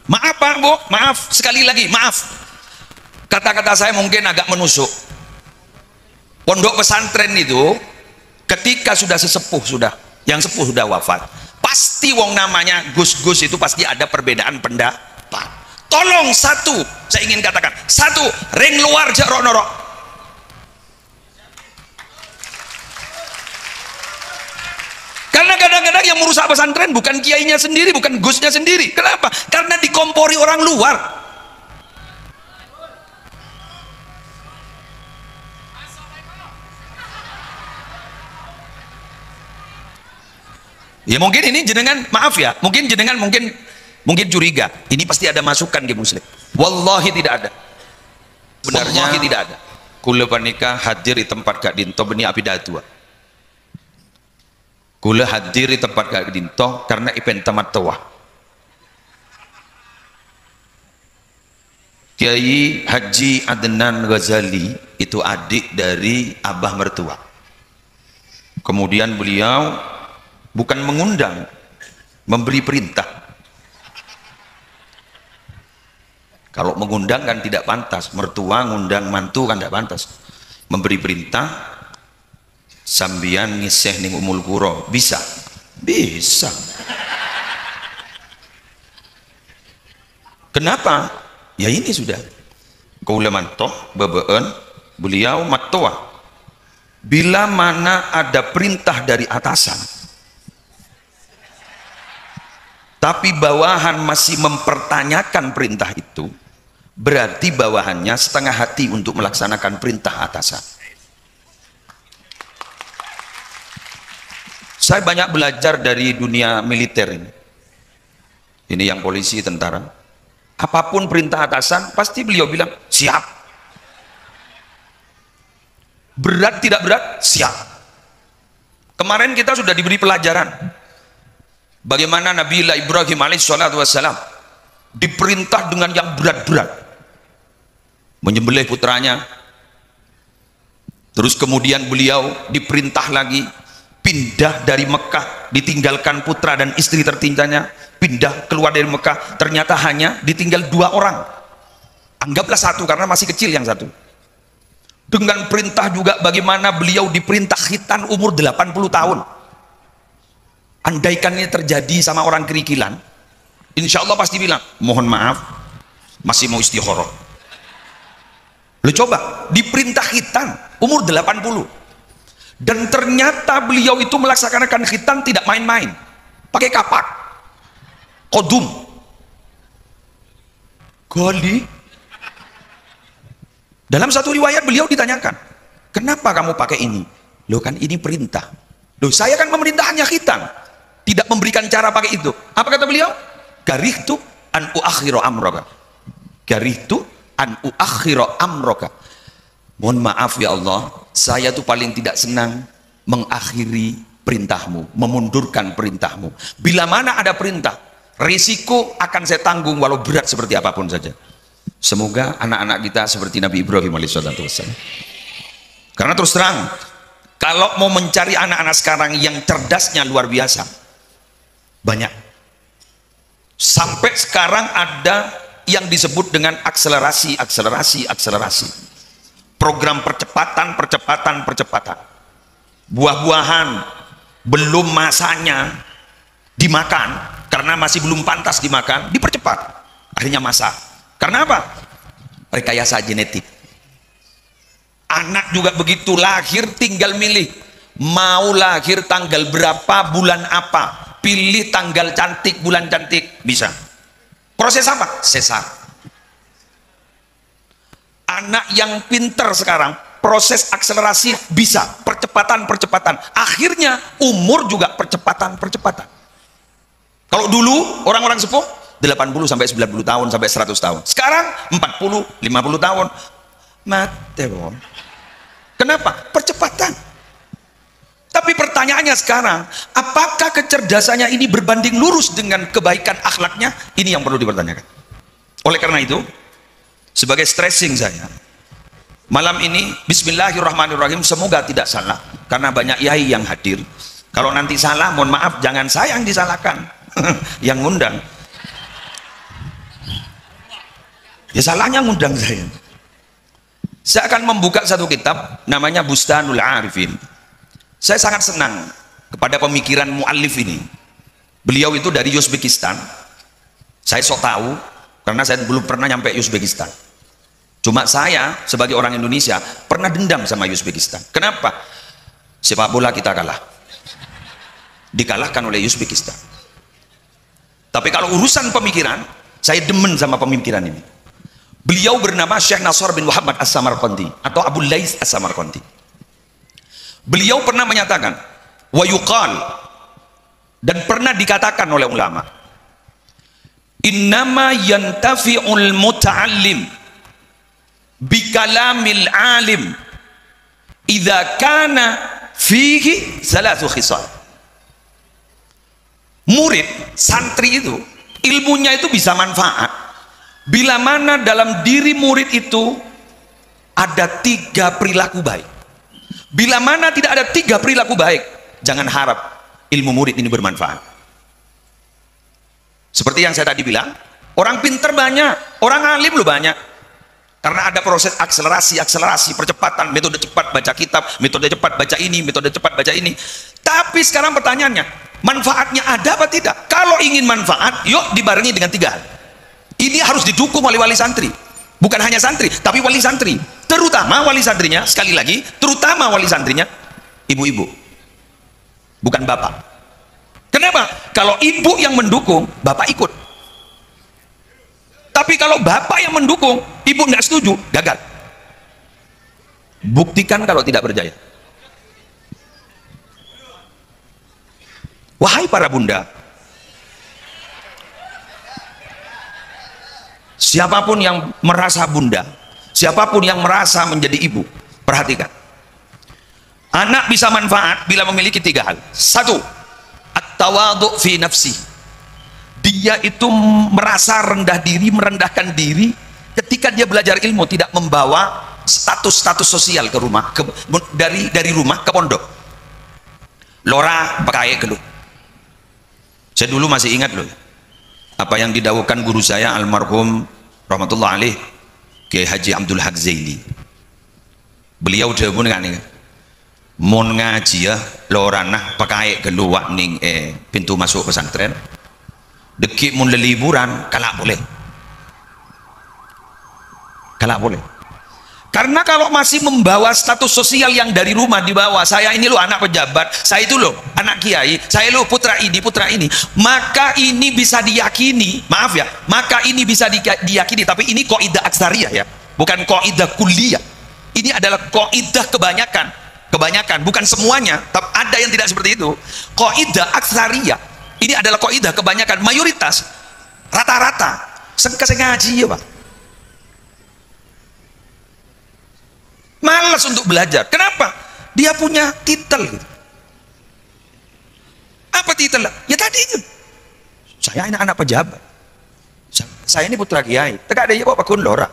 Maaf Pak, Bu, maaf sekali lagi, maaf. Kata-kata saya mungkin agak menusuk. Pondok pesantren itu ketika sudah sesepuh, yang sepuh sudah wafat, pasti wong namanya Gus-Gus itu pasti ada perbedaan pendapat. Tolong satu, saya ingin katakan, satu, ring luar jarok norok. Karena kadang-kadang yang merusak pesantren bukan kiainya sendiri, bukan gusnya sendiri. Kenapa? Karena dikompori orang luar. Ya mungkin ini jenengan, maaf ya, mungkin jenengan mungkin curiga, ini pasti ada masukan di muslim. Wallahi tidak ada. Benarnya wallahi tidak ada. Kula panika hadir di tempat Kak Dinto beni api datua. Kula hadir di tempat Kak Dinto karena event tamat tawah. Kiai Haji Adnan Ghazali itu adik dari abah mertua. Kemudian beliau bukan mengundang, memberi perintah. Kalau mengundang kan tidak pantas, mertua ngundang mantu kan tidak pantas. Memberi perintah sambian ngiseh ning umul kuro, bisa? Bisa. Kenapa? Ya ini sudah kaula mantoh bebeen beliau matua. Bila mana ada perintah dari atasan tapi bawahan masih mempertanyakan perintah itu, berarti bawahannya setengah hati untuk melaksanakan perintah atasan. Saya banyak belajar dari dunia militer ini. Ini yang polisi, tentara. Apapun perintah atasan, pasti beliau bilang, siap. Berat tidak berat, siap. Kemarin kita sudah diberi pelajaran bagaimana Nabi Ibrahim alaihissalam diperintah dengan yang berat-berat, menyembelih putranya. Terus kemudian beliau diperintah lagi pindah dari Mekah, ditinggalkan putra dan istri tercintanya, pindah keluar dari Mekah. Ternyata hanya ditinggal 2 orang, anggaplah 1 karena masih kecil yang 1. Dengan perintah juga bagaimana beliau diperintah khitan umur 80 tahun. Andaikan ini terjadi sama orang kerikilan, insya Allah pasti bilang, mohon maaf, masih mau istikharah. Lo coba, diperintah khitan umur 80. Dan ternyata beliau itu melaksanakan khitan tidak main-main, pakai kapak kodum gali. Dalam satu riwayat beliau ditanyakan, kenapa kamu pakai ini? Loh kan ini perintah. Loh saya kan pemerintahannya khitan, tidak memberikan cara pakai itu. Apa kata beliau? Garihtu an uakhiro amroka. Garihtu an uakhiro amroka. Mohon maaf ya Allah, saya tuh paling tidak senang mengakhiri perintahmu, memundurkan perintahmu. Bila mana ada perintah, risiko akan saya tanggung walau berat seperti apapun saja. Semoga anak-anak kita seperti Nabi Ibrahim alaihissalam. Karena terus terang, kalau mau mencari anak-anak sekarang yang cerdasnya luar biasa, banyak. Sampai sekarang ada yang disebut dengan akselerasi. Program percepatan. Buah-buahan belum masanya dimakan karena masih belum pantas dimakan, dipercepat. Akhirnya masa. Karena apa? Rekayasa genetik. Anak juga begitu, lahir tinggal milih mau lahir tanggal berapa, bulan apa, pilih tanggal cantik, bulan cantik, bisa. Proses apa? Sesar. Anak yang pinter sekarang proses akselerasi bisa, percepatan. Akhirnya umur juga percepatan. Kalau dulu orang-orang sepuh 80 sampai 90 tahun sampai 100 tahun. Sekarang 40, 50 tahun. Mate, bom. Kenapa? Percepatan. Tapi pertanyaannya sekarang, apakah kecerdasannya ini berbanding lurus dengan kebaikan akhlaknya? Ini yang perlu dipertanyakan. Oleh karena itu, sebagai stressing saya, malam ini bismillahirrahmanirrahim, semoga tidak salah karena banyak yai yang hadir. Kalau nanti salah, mohon maaf, jangan saya yang disalahkan yang ngundang. Ya salahnya ngundang saya. Saya akan membuka satu kitab namanya Bustanul Arifin. Saya sangat senang kepada pemikiran muallif ini. Beliau itu dari Uzbekistan. Saya sok tahu karena saya belum pernah nyampe Uzbekistan. Cuma saya sebagai orang Indonesia pernah dendam sama Uzbekistan. Kenapa? Sepak bola kita kalah. Dikalahkan oleh Uzbekistan. Tapi kalau urusan pemikiran, saya demen sama pemikiran ini. Beliau bernama Syekh Nasr bin Muhammad As-Samarqandi atau Abu Lais As-Samarqandi. Beliau pernah menyatakan, wa yuqal, dan pernah dikatakan oleh ulama, innama yantafi'ul muta'allim bikalamil alim idza kana fihi salathu khisal. Murid, santri itu ilmunya itu bisa manfaat bila mana dalam diri murid itu ada 3 perilaku baik. Bila mana tidak ada 3 perilaku baik, jangan harap ilmu murid ini bermanfaat. Seperti yang saya tadi bilang, orang pinter banyak, orang alim lu banyak. Karena ada proses akselerasi, percepatan, metode cepat baca kitab, metode cepat baca ini, metode cepat baca ini. Tapi sekarang pertanyaannya, manfaatnya ada apa tidak? Kalau ingin manfaat, yuk dibarengi dengan 3 hal. Ini harus didukung oleh wali santri. Bukan hanya santri, tapi wali santri. Terutama wali santrinya, sekali lagi, terutama wali santrinya, ibu-ibu. Bukan bapak. Kenapa? Kalau ibu yang mendukung, bapak ikut. Tapi kalau bapak yang mendukung, ibu nggak setuju, gagal. Buktikan kalau tidak berjaya. Wahai para bunda, siapapun yang merasa bunda, siapapun yang merasa menjadi ibu, perhatikan. Anak bisa manfaat bila memiliki 3 hal. 1, at-tawadhu fi nafsi. Dia itu merasa rendah diri, merendahkan diri ketika dia belajar ilmu, tidak membawa status-status sosial ke rumah, dari rumah ke pondok. Lora pakai geluh. Saya dulu masih ingat loh apa yang didawuhkan guru saya almarhum rahmatullah alaih Kiai Haji Abdul Haq Zaili. Beliau dawuh ngene, mon ngaji ya lorana pakai geluh ning pintu masuk pesantren. Dekik mun liburan kalak boleh. Kalak boleh. Karena kalau masih membawa status sosial yang dari rumah dibawa, saya ini loh anak pejabat, saya itu loh anak kiai, saya loh putra ini, maka ini bisa diyakini, maaf ya, maka ini bisa diyakini, tapi ini kaidah aksariyah ya, bukan kaidah kulliyah. Ini adalah kaidah kebanyakan, bukan semuanya, tapi ada yang tidak seperti itu. Kaidah aksariyah, ini adalah kaidah kebanyakan, mayoritas, rata-rata, sengaja ya Pak. Malas untuk belajar. Kenapa? Dia punya titel gitu. Apa titel? Ya tadi itu. Saya ini anak pejabat. Saya ini putra kiai. Teka ada ya Pak Kun Lora.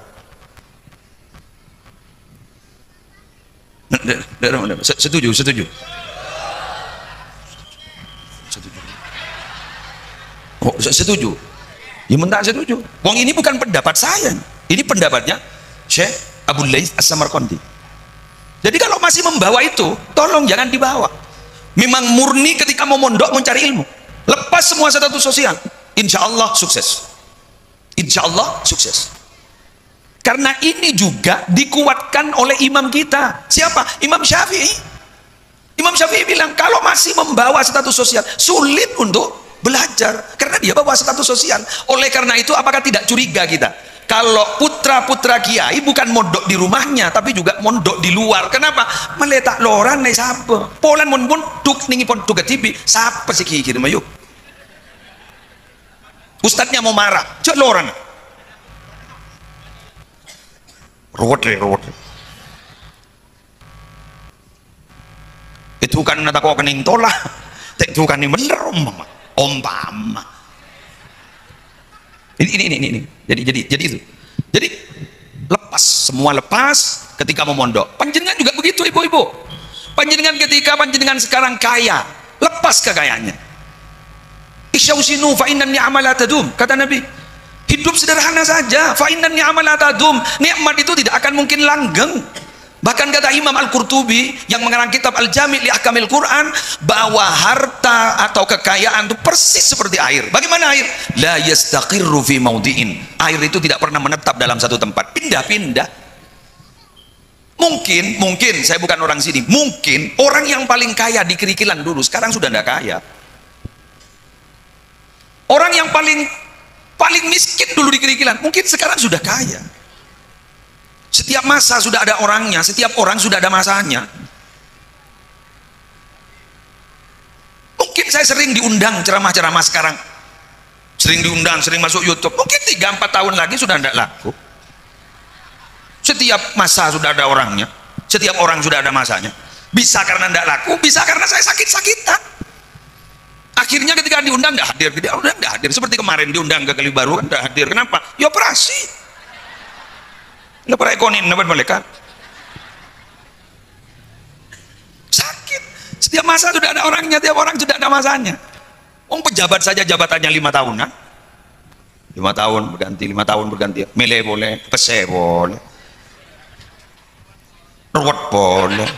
Setuju. Oh, setuju. Ya mentah setuju. Wong ini bukan pendapat saya. Ini pendapatnya Syekh Abu Lais As-Samarqandi. Jadi kalau masih membawa itu, tolong jangan dibawa. Memang murni ketika mau mondok mencari ilmu. Lepas semua status sosial. Insya Allah sukses. Insya Allah sukses. Karena ini juga dikuatkan oleh imam kita. Siapa? Imam Syafi'i. Imam Syafi'i bilang kalau masih membawa status sosial, sulit untuk belajar. Karena dia bawa status sosial. Oleh karena itu apakah tidak curiga kita? Kalau putra-putra kiai bukan mondok di rumahnya, tapi juga mondok di luar. Kenapa? Meletak loran nih siapa? Polan mun duk ningi pon tuga tibi. Siapa sih kiai mayu? Ustadznya mau marah, cek loran. Ruwet. Itu kan nata kok kening tolah. Itu kan ini bener umpama. Ini. Jadi itu. Jadi semua lepas ketika mau mondok. Panjenengan juga begitu ibu-ibu. Panjenengan ketika panjenengan sekarang kaya, lepas kekayaannya. Isyausinu fa inna ni'ama la tadum. Kata Nabi, Hidup sederhana saja. Fa innan ni'ama la tadum. Nikmat itu tidak akan mungkin langgeng. Bahkan kata Imam Al-Qurtubi yang mengarang kitab Al-Jami' li Ahkamil Quran, bahwa harta atau kekayaan itu persis seperti air. Bagaimana air? La yastaqirru fi maudi'in. Air itu tidak pernah menetap dalam satu tempat, pindah-pindah. Mungkin saya bukan orang sini, mungkin orang yang paling kaya di Kerikilan dulu sekarang sudah tidak kaya. Orang yang paling miskin dulu di Kerikilan mungkin sekarang sudah kaya. Setiap masa sudah ada orangnya, setiap orang sudah ada masanya. Mungkin saya sering diundang ceramah-ceramah sekarang, sering diundang, sering masuk YouTube. Mungkin 3-4 tahun lagi sudah tidak laku. Setiap masa sudah ada orangnya, setiap orang sudah ada masanya. Bisa karena tidak laku, bisa karena saya sakit-sakitan. Akhirnya ketika diundang nggak hadir, nggak hadir. Seperti kemarin diundang ke Kalibaru kan nggak hadir. Kenapa? Ya operasi. Lepas ekonomi dapat mereka sakit. Setiap masa sudah ada orangnya, setiap orang sudah ada masanya. Pejabat saja jabatannya 5 tahunan, 5 tahun berganti, 5 tahun berganti. Mele boleh, pese boleh, ruwet boleh.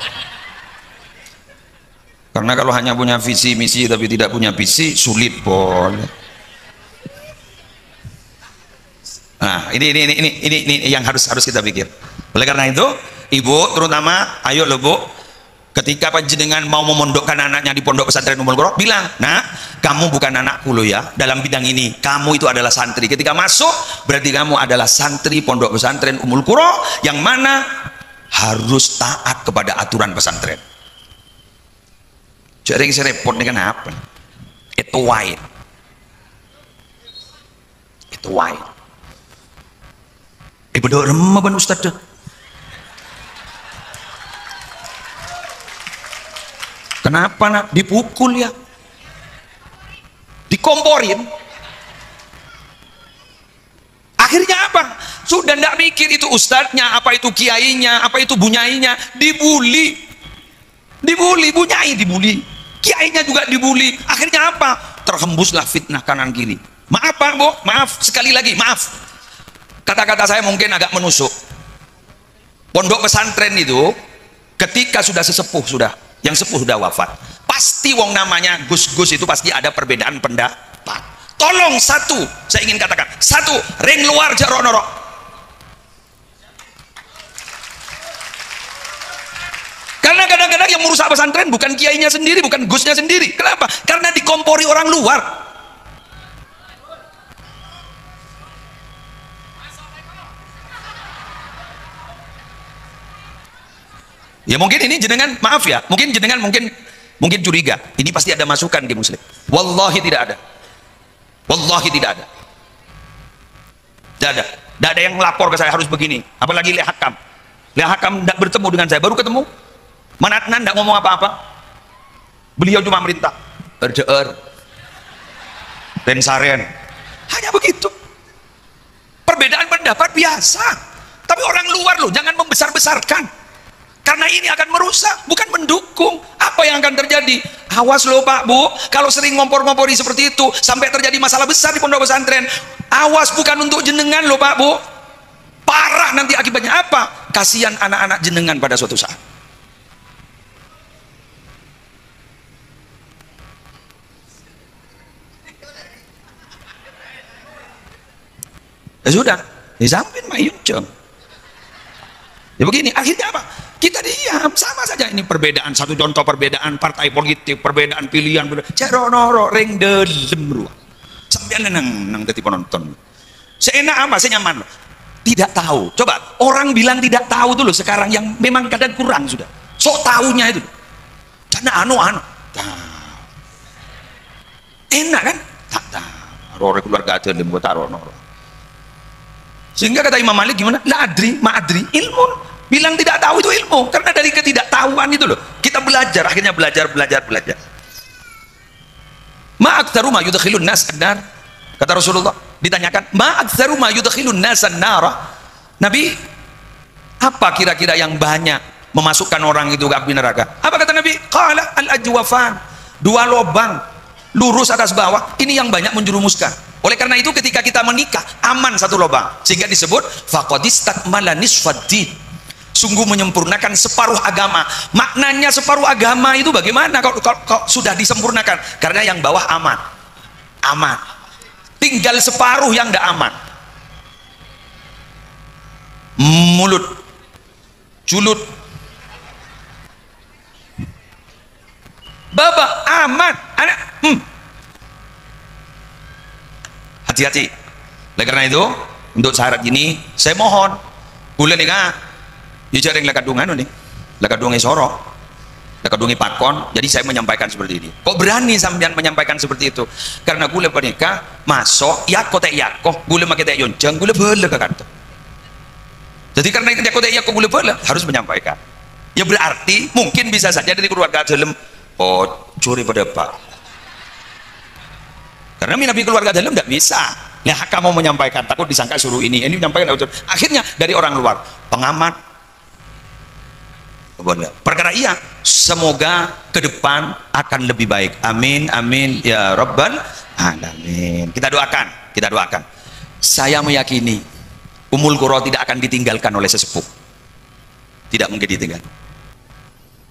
Karena kalau hanya punya visi misi tapi tidak punya visi, sulit boleh. Nah, ini yang harus kita pikir. Oleh karena itu, ibu terutama, ayo loh bu, ketika panjenengan mau memondokkan anaknya di pondok pesantren Ummul Qura, bilang, nah, kamu bukan anakku loh ya, dalam bidang ini, kamu itu adalah santri. Ketika masuk, berarti kamu adalah santri pondok pesantren Ummul Qura, yang mana harus taat kepada aturan pesantren. Jadi yang repot ini kan apa? Itu why. Bedok remah ban Ustaz dah. Kenapa nak dipukul ya? Dikomporin. Akhirnya apa? Sudah tidak mikir itu ustadznya, apa itu kiainya, apa itu bunyainya, dibully. Bunyai dibully. Kiainya juga dibully. Akhirnya apa? Terhembuslah fitnah kanan kiri. Maaf Pak Bu, maaf sekali lagi, maaf. Kata-kata saya mungkin agak menusuk. Pondok pesantren itu ketika sudah sesepuh, yang sepuh sudah wafat, pasti wong namanya Gus-Gus itu pasti ada perbedaan pendapat. Tolong satu, saya ingin katakan, satu, ring luar jarok norok. Karena kadang-kadang yang merusak pesantren bukan kiainya sendiri, bukan Gusnya sendiri. Kenapa? Karena dikompori orang luar. Ya mungkin ini jenengan, maaf ya, mungkin jenengan mungkin curiga, ini pasti ada masukan di Muslim. Wallahi tidak ada. Wallahi tidak ada. Tidak ada yang melapor ke saya harus begini. Apalagi Leh Hakam. Leh Hakam tidak bertemu dengan saya, baru ketemu. Manatnan tidak ngomong apa-apa. Beliau cuma merintah. Berdeer. Tensaren. Hanya begitu. Perbedaan pendapat biasa. Tapi orang luar loh, jangan membesar-besarkan. Karena ini akan merusak, bukan mendukung. Apa yang akan terjadi? Awas loh Pak Bu, kalau sering ngompor-ngompori seperti itu sampai terjadi masalah besar di pondok pesantren. Awas, bukan untuk jenengan loh Pak Bu. Parah nanti akibatnya apa? Kasihan anak-anak jenengan pada suatu saat. Ya sudah, disampaikan Mak Yunceng. Ya begini, akhirnya apa? Kita diam, sama saja ini perbedaan. Satu contoh perbedaan partai politik, perbedaan pilihan, ceronoro, ring delem ruang. Sampai nang tadi penonton. Seenak apa? Saya nyaman. Tidak tahu. Coba orang bilang tidak tahu dulu sekarang yang memang kadang kurang sudah. Sok tahunya itu. Karena anu. Enak kan? Tak tahu. Rore keluarga aja dem tak rono. Sehingga kata Imam Malik gimana? La adri, ma adri, ilmu. Bilang tidak tahu itu ilmu, karena dari ketidaktahuan itu loh kita belajar, akhirnya belajar. Ma aktsaru ma yudkhilun nas an-nar. Kata Rasulullah, ditanyakan, ma aktsaru ma yudkhilun nas an-nar. Nabi, apa kira-kira yang banyak memasukkan orang itu ke api neraka? Apa kata Nabi? Qala al-ajwafan. 2 lubang lurus atas bawah, ini yang banyak menjerumuskan. Oleh karena itu ketika kita menikah aman satu lubang, sehingga disebut faqadistakmala nisfaddin, sungguh menyempurnakan separuh agama. Maknanya separuh agama itu bagaimana kalau sudah disempurnakan? Karena yang bawah aman, aman, tinggal separuh yang tidak aman. Mulut, culut, baba aman, anak hati-hati. Oleh karena itu untuk syarat ini saya mohon boleh nih kak ya jaring lekadungan nih lekadungi sorok lekadungi pakon. Jadi saya menyampaikan seperti ini. Kok berani sampean menyampaikan seperti itu? Karena gule pernikah masuk yako tek yako gule makai tek yonceng gule bele ke kantor. Jadi karena itu yako tek yako gule bele harus menyampaikan. Ya berarti mungkin bisa saja dari keluarga dalam oh curi pada pak. Karena nabi keluarga dalam tidak bisa. Ya kamu menyampaikan takut disangka suruh ini menyampaikan. Akhirnya dari orang luar pengamat. Perkara iya. Semoga ke depan akan lebih baik. Amin amin ya rabbal alamin. Kita doakan. Kita doakan. Saya meyakini Ummul Qura tidak akan ditinggalkan oleh sesepuh. Tidak mungkin ditinggal.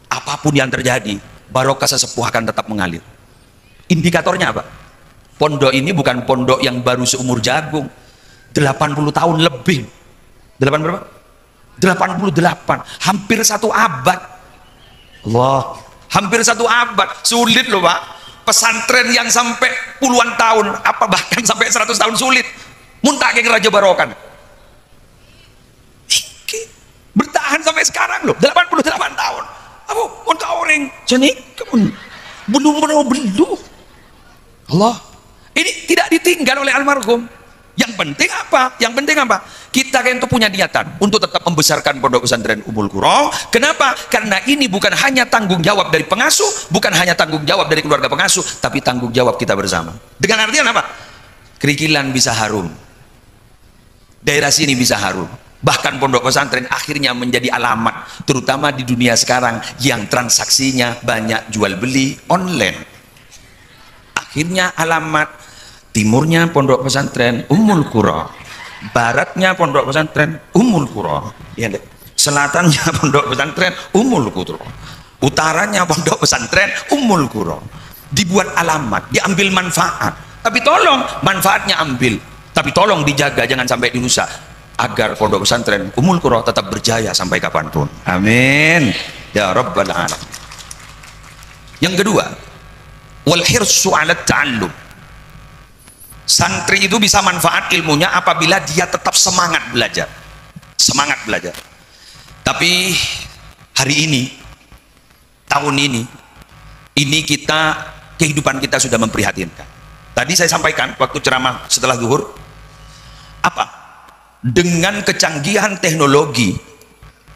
Apapun yang terjadi, barokah sesepuh akan tetap mengalir. Indikatornya apa? Pondok ini bukan pondok yang baru seumur jagung, 80 tahun lebih. 8 berapa? 88, hampir 1 abad. Allah, hampir 1 abad. Sulit loh Pak. Pesantren yang sampai puluhan tahun, apa bahkan sampai 100 tahun sulit. Muntah ke Raja Barokan. Bertahan sampai sekarang loh, 88 tahun. Apa? Muntah orang. Jadi, belum. Allah. Ini tidak ditinggal oleh almarhum. Yang penting apa? Yang penting apa? Kita kan itu punya niatan untuk tetap membesarkan pondok pesantren Ummul Qura. Kenapa? Karena ini bukan hanya tanggung jawab dari pengasuh, bukan hanya tanggung jawab dari keluarga pengasuh, tapi tanggung jawab kita bersama. Dengan artian apa? Kerikilan bisa harum, daerah sini bisa harum. Bahkan pondok pesantren akhirnya menjadi alamat, terutama di dunia sekarang yang transaksinya banyak jual beli online. Akhirnya alamat timurnya pondok pesantren Ummul Qura, baratnya pondok pesantren Ummul Qura, ya, selatannya pondok pesantren Ummul Qura, utaranya pondok pesantren Ummul Qura. Dibuat alamat, diambil manfaat, tapi tolong manfaatnya ambil, tapi tolong dijaga jangan sampai dirusak agar pondok pesantren Ummul Qura tetap berjaya sampai kapanpun. Amin ya rabbal alamin. Yang kedua, wal hirsu 'ala ta'allum. Santri itu bisa manfaat ilmunya apabila dia tetap semangat belajar. Semangat belajar. Tapi hari ini, tahun ini kehidupan kita sudah memprihatinkan. Tadi saya sampaikan waktu ceramah setelah zuhur, apa? Dengan kecanggihan teknologi,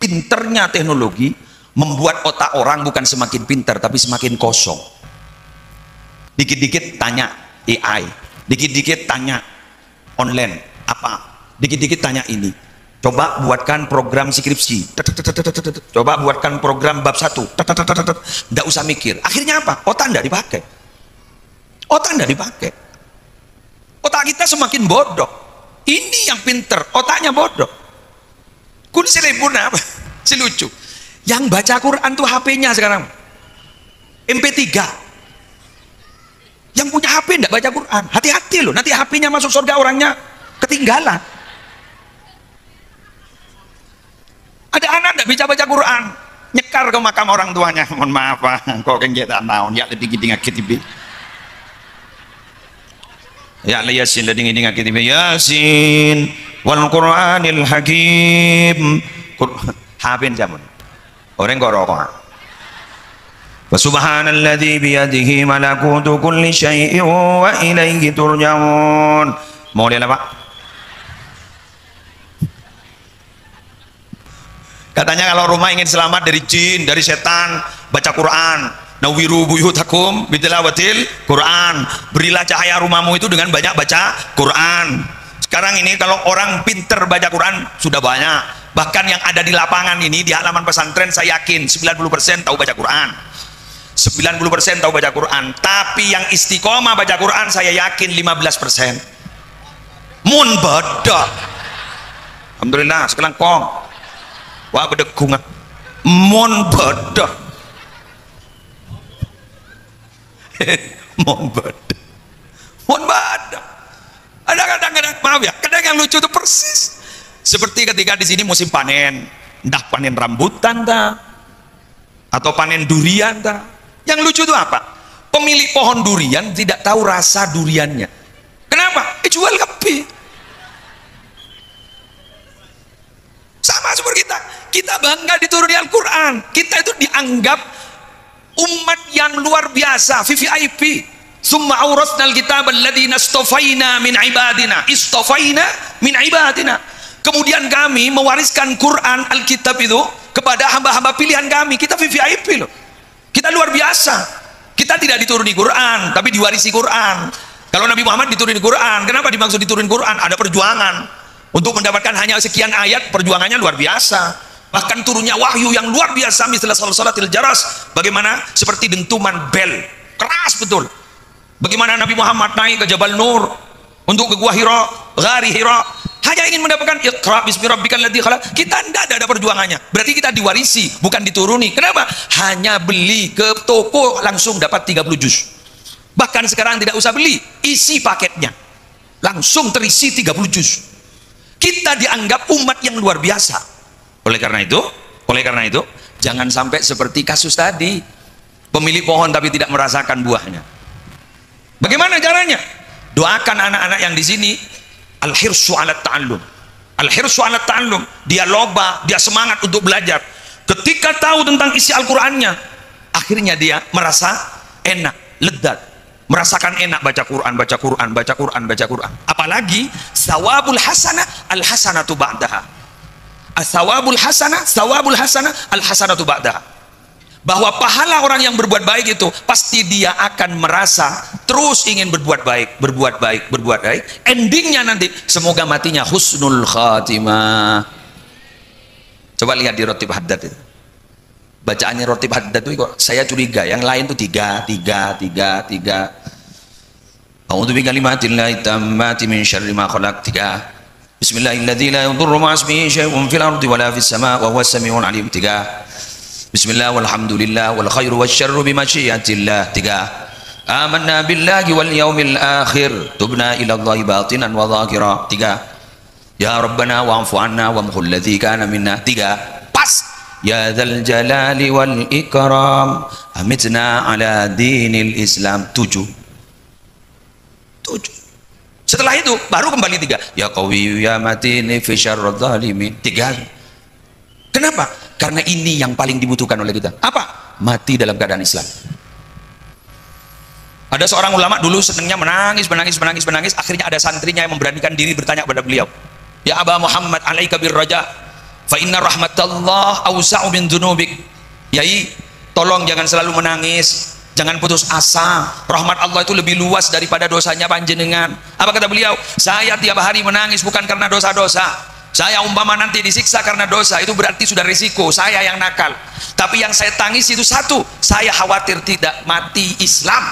pinternya teknologi membuat otak orang bukan semakin pintar tapi semakin kosong. Dikit-dikit tanya AI, dikit-dikit tanya online apa, dikit-dikit tanya ini. Coba buatkan program skripsi, coba buatkan program bab 1, tidak usah mikir. Akhirnya apa? Otak tidak dipakai. Otak tidak dipakai. Otak kita semakin bodoh. Ini yang pinter, otaknya bodoh. Kulit seribun apa? Si lucu. Yang baca Quran tuh HP-nya sekarang MP3. Yang punya HP tidak baca Quran, hati-hati loh, nanti HP-nya masuk surga orangnya ketinggalan. Ada anak tidak bisa baca Quran, nyekar ke makam orang tuanya. Mohon maaf Pak, kok kita naon ya lebih gini ngakitibi. Ya Yasin lebih gini ngakitibi. Yasin wal Qur'anil Hakim. HP jamun. Orang kok rokok. Wa subhanalladzi biyadihi malakutu kulli syai'in wa ilaihi turja'un. Mau lihat Pak? Katanya kalau rumah ingin selamat dari jin, dari setan, baca Quran. Nawiru buyutakum bitilawatil Quran. Berilah cahaya rumahmu itu dengan banyak baca Quran. Sekarang ini kalau orang pinter baca Quran sudah banyak. Bahkan yang ada di lapangan ini, di halaman pesantren, saya yakin 90% tahu baca Quran. 90% tahu baca Quran, tapi yang istiqomah baca Quran saya yakin 15%. mun beda. Alhamdulillah sekarang kong wah bedegung mun beda. Mon beda, mon beda. Ada kadang-kadang, maaf ya, kadang yang lucu itu persis seperti ketika di sini musim panen, entah panen rambutan dah, atau panen durian dah. Yang lucu itu apa? Pemilik pohon durian tidak tahu rasa duriannya. Kenapa? Jual lebih. Sama seperti kita. Kita bangga dituruni Al-Quran. Kita itu dianggap umat yang luar biasa, VVIP. Summa awrasnal kitab alladziina istafaina min ibadina. Istafaina min ibadina. Kemudian kami mewariskan Quran, Alkitab itu kepada hamba-hamba pilihan kami. Kita VVIP loh. Kita luar biasa. Kita tidak dituruni Quran, tapi diwarisi Quran. Kalau Nabi Muhammad dituruni Quran, kenapa dimaksud dituruni Quran? Ada perjuangan. Untuk mendapatkan hanya sekian ayat, perjuangannya luar biasa. Bahkan turunnya wahyu yang luar biasa, misalnya salatil jaras, bagaimana seperti dentuman bel, keras betul. Bagaimana Nabi Muhammad naik ke Jabal Nur untuk ke Gua Hira, Ghari Hira, hanya ingin mendapatkan Iqra bismi rabbikal ladzi khalaq. Kita tidak ada perjuangannya. Berarti kita diwarisi, bukan dituruni. Kenapa? Hanya beli ke toko langsung dapat 30 juz. Bahkan sekarang tidak usah beli, isi paketnya langsung terisi 30 juz. Kita dianggap umat yang luar biasa. Oleh karena itu, jangan sampai seperti kasus tadi, pemilik pohon tapi tidak merasakan buahnya. Bagaimana caranya? Doakan anak-anak yang di sini al-hirsu 'ala ta'allum. Al-hirsu 'ala ta'allum, dia loba, dia semangat untuk belajar. Ketika tahu tentang isi Al-Qur'annya, akhirnya dia merasa enak, lezat. Merasakan enak baca Quran, baca Quran, baca Quran, baca Quran. Apalagi sawabul hasanah, al-hasanatu ba'daha. As-sawabul hasanah, al-hasanatu ba'daha. Bahwa pahala orang yang berbuat baik itu pasti dia akan merasa terus ingin berbuat baik, berbuat baik, berbuat baik. Endingnya nanti semoga matinya husnul khatimah. Coba lihat di Rotib Haddad itu. Bacaannya Rotib Haddad itu kok saya curiga, yang lain tuh tiga. A'udzu bikalimatillahi tammati min syarri ma khalaq 3. Bismillahirrahmanirrahim. La yadurru ma'a ismihi syai'un fil ardi wala fis sama' wa huwas samiul 'alim 3. Bismillah walhamdulillah wal khairu wasyarru bimasyiatillah 3. Amanna billahi wal yaumil akhir tubna ila Allahi batinan wa dhahira 3. Ya Rabbana wa'fu 'anna wa mhul ladzi kana minna 3. Pas. Ya dzal jalali wal ikram amitna ala dinil Islam 7. Setelah itu baru kembali 3. Ya qawiyyu ya matini fi syarril zalimin 3. Kenapa? Karena ini yang paling dibutuhkan oleh kita. Apa? Mati dalam keadaan Islam. Ada seorang ulama dulu senangnya menangis. Akhirnya ada santrinya yang memberanikan diri bertanya kepada beliau, ya Aba Muhammad alaika birraja fa inna rahmatallah awsa'u min dzunubik. Yai, tolong jangan selalu menangis, jangan putus asa. Rahmat Allah itu lebih luas daripada dosanya panjenengan. Apa kata beliau? Saya tiap hari menangis bukan karena dosa-dosa. Saya umpama nanti disiksa karena dosa, itu berarti sudah risiko saya yang nakal. Tapi yang saya tangis itu satu, saya khawatir tidak mati Islam.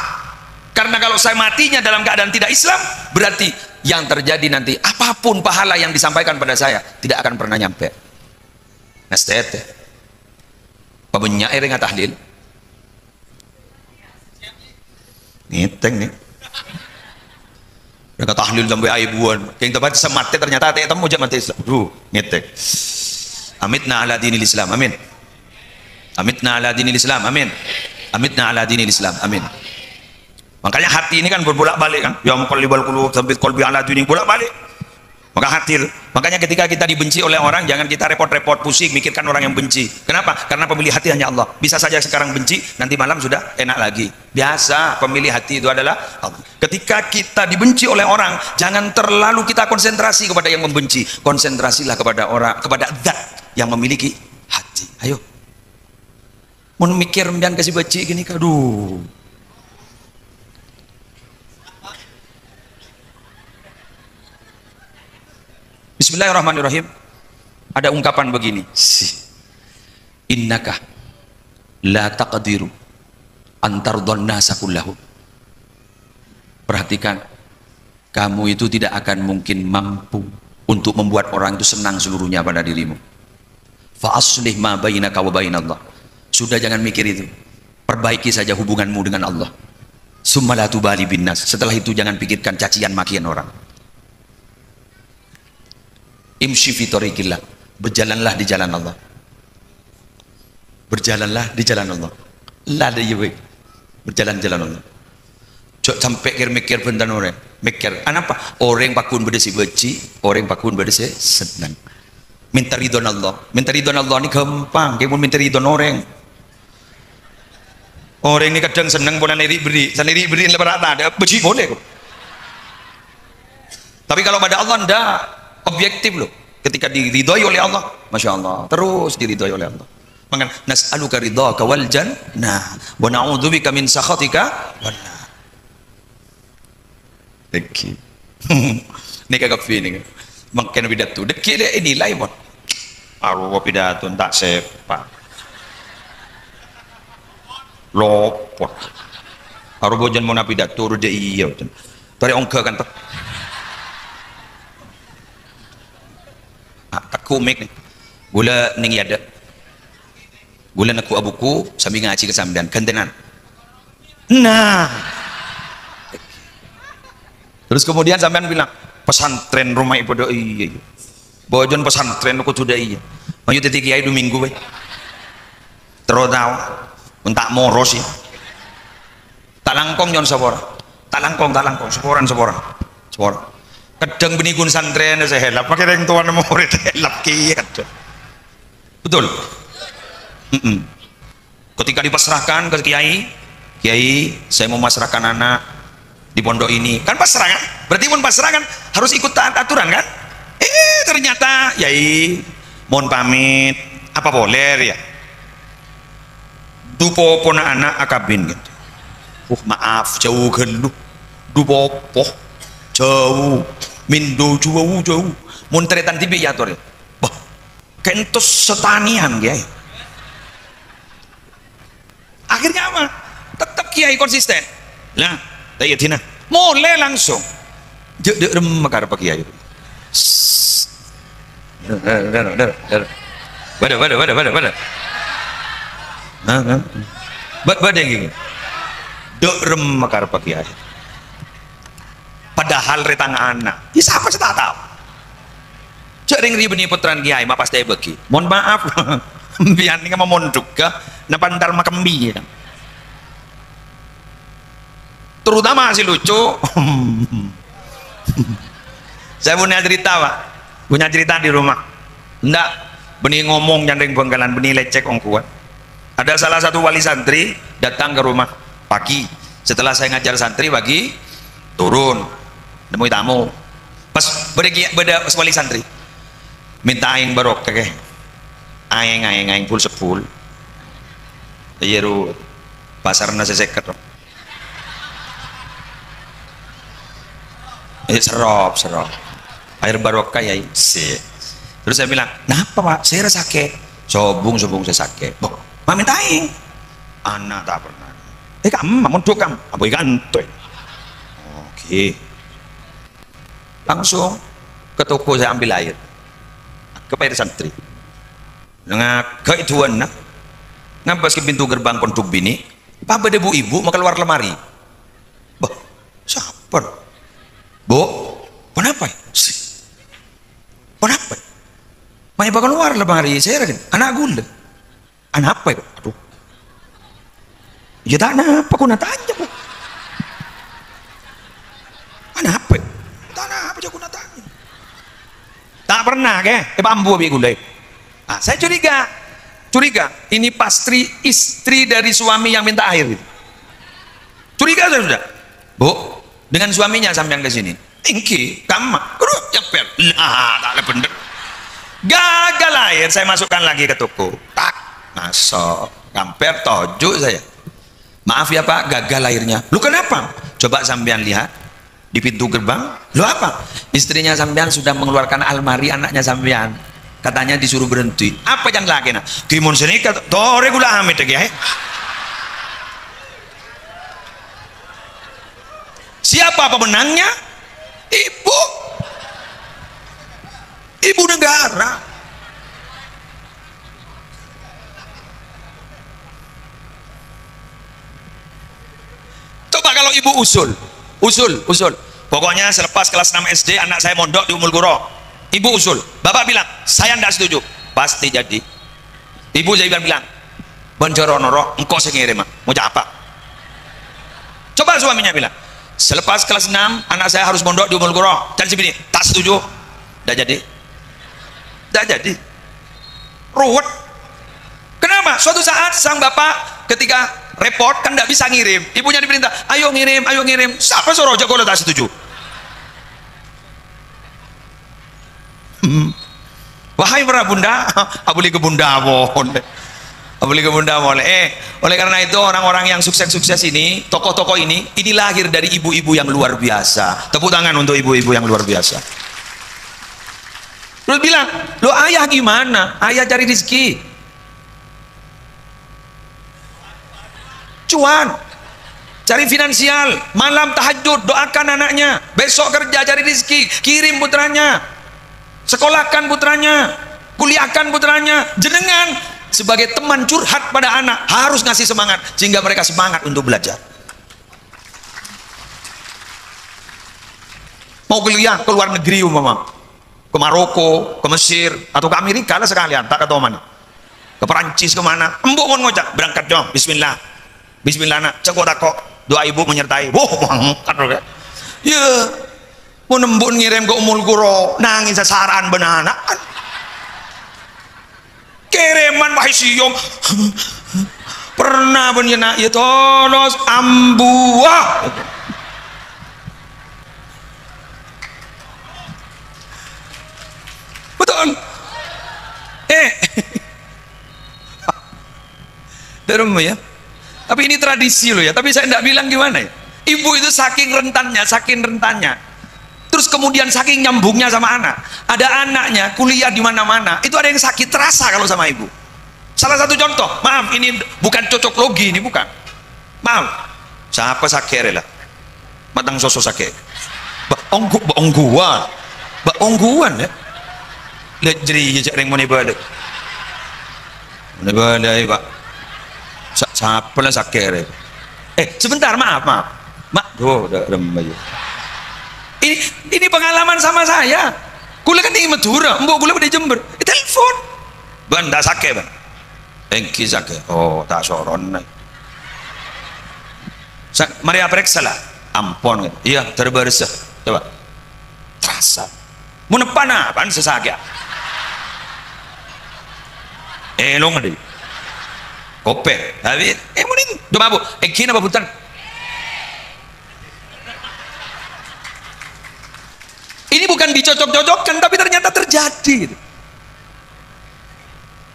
Karena kalau saya matinya dalam keadaan tidak Islam, berarti yang terjadi nanti apapun pahala yang disampaikan pada saya tidak akan pernah nyampe. Nastete pabunya nggak tahlil ngiteng nih mereka tahlil sampai aibuan yang tempat semate ternyata temu jam mati Islam ngiteng. Amitna ala dinil Islam, amin. Amitna ala dinil Islam, amin. Amitna ala dinil Islam, amin. Makanya hati ini kan berbolak-balik kan, ya muqallibal qulub tsabbit qalbi ala dinik, bolak-balik. Maka hati, makanya ketika kita dibenci oleh orang, jangan kita repot-repot pusing mikirkan orang yang benci. Kenapa? Karena pemilih hati hanya Allah. Bisa saja sekarang benci, nanti malam sudah enak lagi. Biasa pemilih hati itu adalah Allah. Ketika kita dibenci oleh orang, jangan terlalu kita konsentrasi kepada yang membenci. Konsentrasilah kepada orang, kepada zat yang memiliki hati. Ayo. Mau mikir dan kasih benci gini, aduh. Bismillahirrahmanirrahim. Ada ungkapan begini, innaka la taqdiru antardon nasa kullahu. Perhatikan, kamu itu tidak akan mungkin mampu untuk membuat orang itu senang seluruhnya pada dirimu. Fa aslih ma bainaka wa bainallah. Sudah, jangan mikir itu. Perbaiki saja hubunganmu dengan Allah. Summa la tubali binnas. Setelah itu jangan pikirkan cacian makian orang. Imshi fi tariqillah. Berjalanlah di jalan Allah. Berjalanlah di jalan Allah. La de yewe. Berjalan jalan Allah. Jok sampai mikir bentar orang. Mikir, apa? Orang pakun berdesi beci, orang pakun berdesi senang. Minta ridho Allah. Minta ridho Allah ini gampang. Kayak mau minta ridho orang. Orang ini kadang senang pun sendiri beri lebar ada beci boleh kok. Tapi kalau pada Allah ndak objektif loh. Ketika diridhoi oleh Allah, masya Allah, terus diridhoi oleh Allah. Maka nas'aluka ridhaka wal jannah wa na'udzubika min sakhatika wan nar. Deki. Ini kagak feeling. Makin pidato. Deki dia nilai pun. Arwah pidato tak sepak. Lopot. Arwah jangan mau pidato dia iya. Tari ongka kan tak. Tak komik nih. Gula ning ada. Gula naku abuku sambil ngaji kesambian kentenan. Nah. Terus kemudian sampean bilang, pesantren rumah ibu doi. Bojon pesantren aku sudah iya. Maju titik kiai 2 minggu we. Terus tahu, entak moros ya. Tak langkong nyon sepora. Tak langkong, seporan. Kadang benikun santren saya helap, pakai yang tuan murid helap kiai. Betul. Ketika dipasrahkan ke kiai, saya mau masrahkan anak di pondok ini, kan pasrah kan? Berarti pun pasrah kan harus ikut taat aturan kan? Ternyata yai mohon pamit, apa boleh ya? Dupo pona anak akabin gitu. Maaf jauh geluh. Dupo jauh, mindo jauh. Mun teretan tibi ya tore. Bah, kentos setanian kiai. Akhirnya apa? Tetap kiai konsisten. Lah. Tayatina, mulai langsung. Dek mekar pak kiai. Bada. Bada gini. Dek mekar pak kiai. Padahal retang anak. Ya siapa sih tak tahu. Cek ring ribeni putran kiai, ma pasti bagi. Mohon maaf. Biar ni mau monduk ke, napandal makembi. Terutama si lucu. Saya punya cerita pak, punya cerita di rumah. Enggak, benih ngomong nyandeng bengkalan, benih lecek orang kuat. Ada salah satu wali santri datang ke rumah pagi. Setelah saya ngajar santri pagi, turun nemui tamu. Pas beda wali santri, minta aing barok kakek. Aing full sepul. Iya ru, pasarna seseket. Serop air barokah ya sih. Terus saya bilang, kenapa pak? Saya sakit. Sobung saya sakit. Bok, mami taing. Anak tak pernah. Kamu mau kamu? Apa ikan tuh? Oke. Langsung ke toko saya ambil air. Ke air santri. Nengah ke ituan nak. Ngampas ke pintu gerbang pondok bini. Papa debu ibu mau keluar lemari. Bah, siapa? Bu, kenapa? Kenapa? Mau bakal keluar lemari saya kan? Anak gula. Anak apa ya? Aduh. Ya tak apa? Aku nak tanya bu. Anak apa? Tak apa? Aku nak tanya. Tak pernah ke? Bambu abi gula. Saya curiga. Ini pasti istri dari suami yang minta air. Curiga saya sudah. Bu. Dengan suaminya sampean ke sini. Tinggi, kamu, cepet. Tak bener. Gagal air, saya masukkan lagi ke toko. Tak, masuk. Kamper tojuk saya. Maaf ya Pak, gagal airnya. Lu kenapa? Coba sampean lihat di pintu gerbang. Lu apa? Istrinya sampean sudah mengeluarkan almari anaknya sampean. Katanya disuruh berhenti. Apa yang lagi nak? Kimun sini kata, tore gula amit ya. Siapa pemenangnya? Ibu, ibu negara. Coba kalau ibu usul. Pokoknya selepas kelas 6 SD anak saya mondok di Ummul Qura. Ibu usul. Bapak bilang, saya tidak setuju. Pasti jadi. Ibu saya bilang, Bonjoronoro, engkau saya ngirim. Mau apa? Coba suaminya bilang, selepas kelas 6 anak saya harus mondok di Ummul Qura. Dan segini, tak setuju. Tidak jadi. Tidak jadi. Ruwet. Kenapa? Suatu saat sang bapak ketika repot kan tidak bisa ngirim, ibunya diperintah, ayo ngirim. Siapa suruh aja kalau tak setuju? Wahai para bunda, abuli ke bunda boleh. Oleh karena itu orang-orang yang sukses ini, tokoh-tokoh ini lahir dari ibu-ibu yang luar biasa. Tepuk tangan untuk ibu-ibu yang luar biasa. Terus bilang, lo ayah gimana? Ayah cari rezeki, cuan, cari finansial, malam tahajud doakan anaknya, besok kerja cari rezeki, kirim putranya, sekolahkan putranya, kuliahkan putranya. Jenengan sebagai teman curhat pada anak harus ngasih semangat sehingga mereka semangat untuk belajar. Mau kuliah ke luar negeri umpama, ke Maroko, ke Mesir, atau ke Amerika lah sekalian, tak ketemu mana, ke Perancis kemana, embuk mau ngocak, berangkat dong, bismillah nak, cekok takok, doa ibu menyertai. Mangkat ya, mau nembun ngirim ke Ummul Qura, nangis sasaran benanak kan, kiriman wahai siom pernah benyena ya tolos ambuah. Betul. Darum ya. Tapi ini tradisi loh ya. Tapi saya tidak bilang gimana ya. Ibu itu saking rentannya. Terus kemudian saking nyambungnya sama anak. Ada anaknya kuliah di mana-mana. Itu ada yang sakit terasa kalau sama ibu. Salah satu contoh. Maaf, ini bukan cocok logi, ini bukan. Maaf. Siapa sakit lah? Matang sosok sakit. Ongguan ya. Lihat jadi ring mana ibadah. Ibadah Pak. Siapa lah sakit. Sebentar, maaf. Ini pengalaman sama saya. Kula kan di Madura, mbok kula di Jember. Telepon. Banda sakit, Bang. Engki sakit. Oh, tak soron. Mari periksa lah. Ampun. Iya, terbarisa. Coba. Terasa. Mau nepan apaan sesakit? Long deh. Kope. Habis. Mending do mabuk. Kina babutan. Ini bukan dicocok-cocokkan, tapi ternyata terjadi.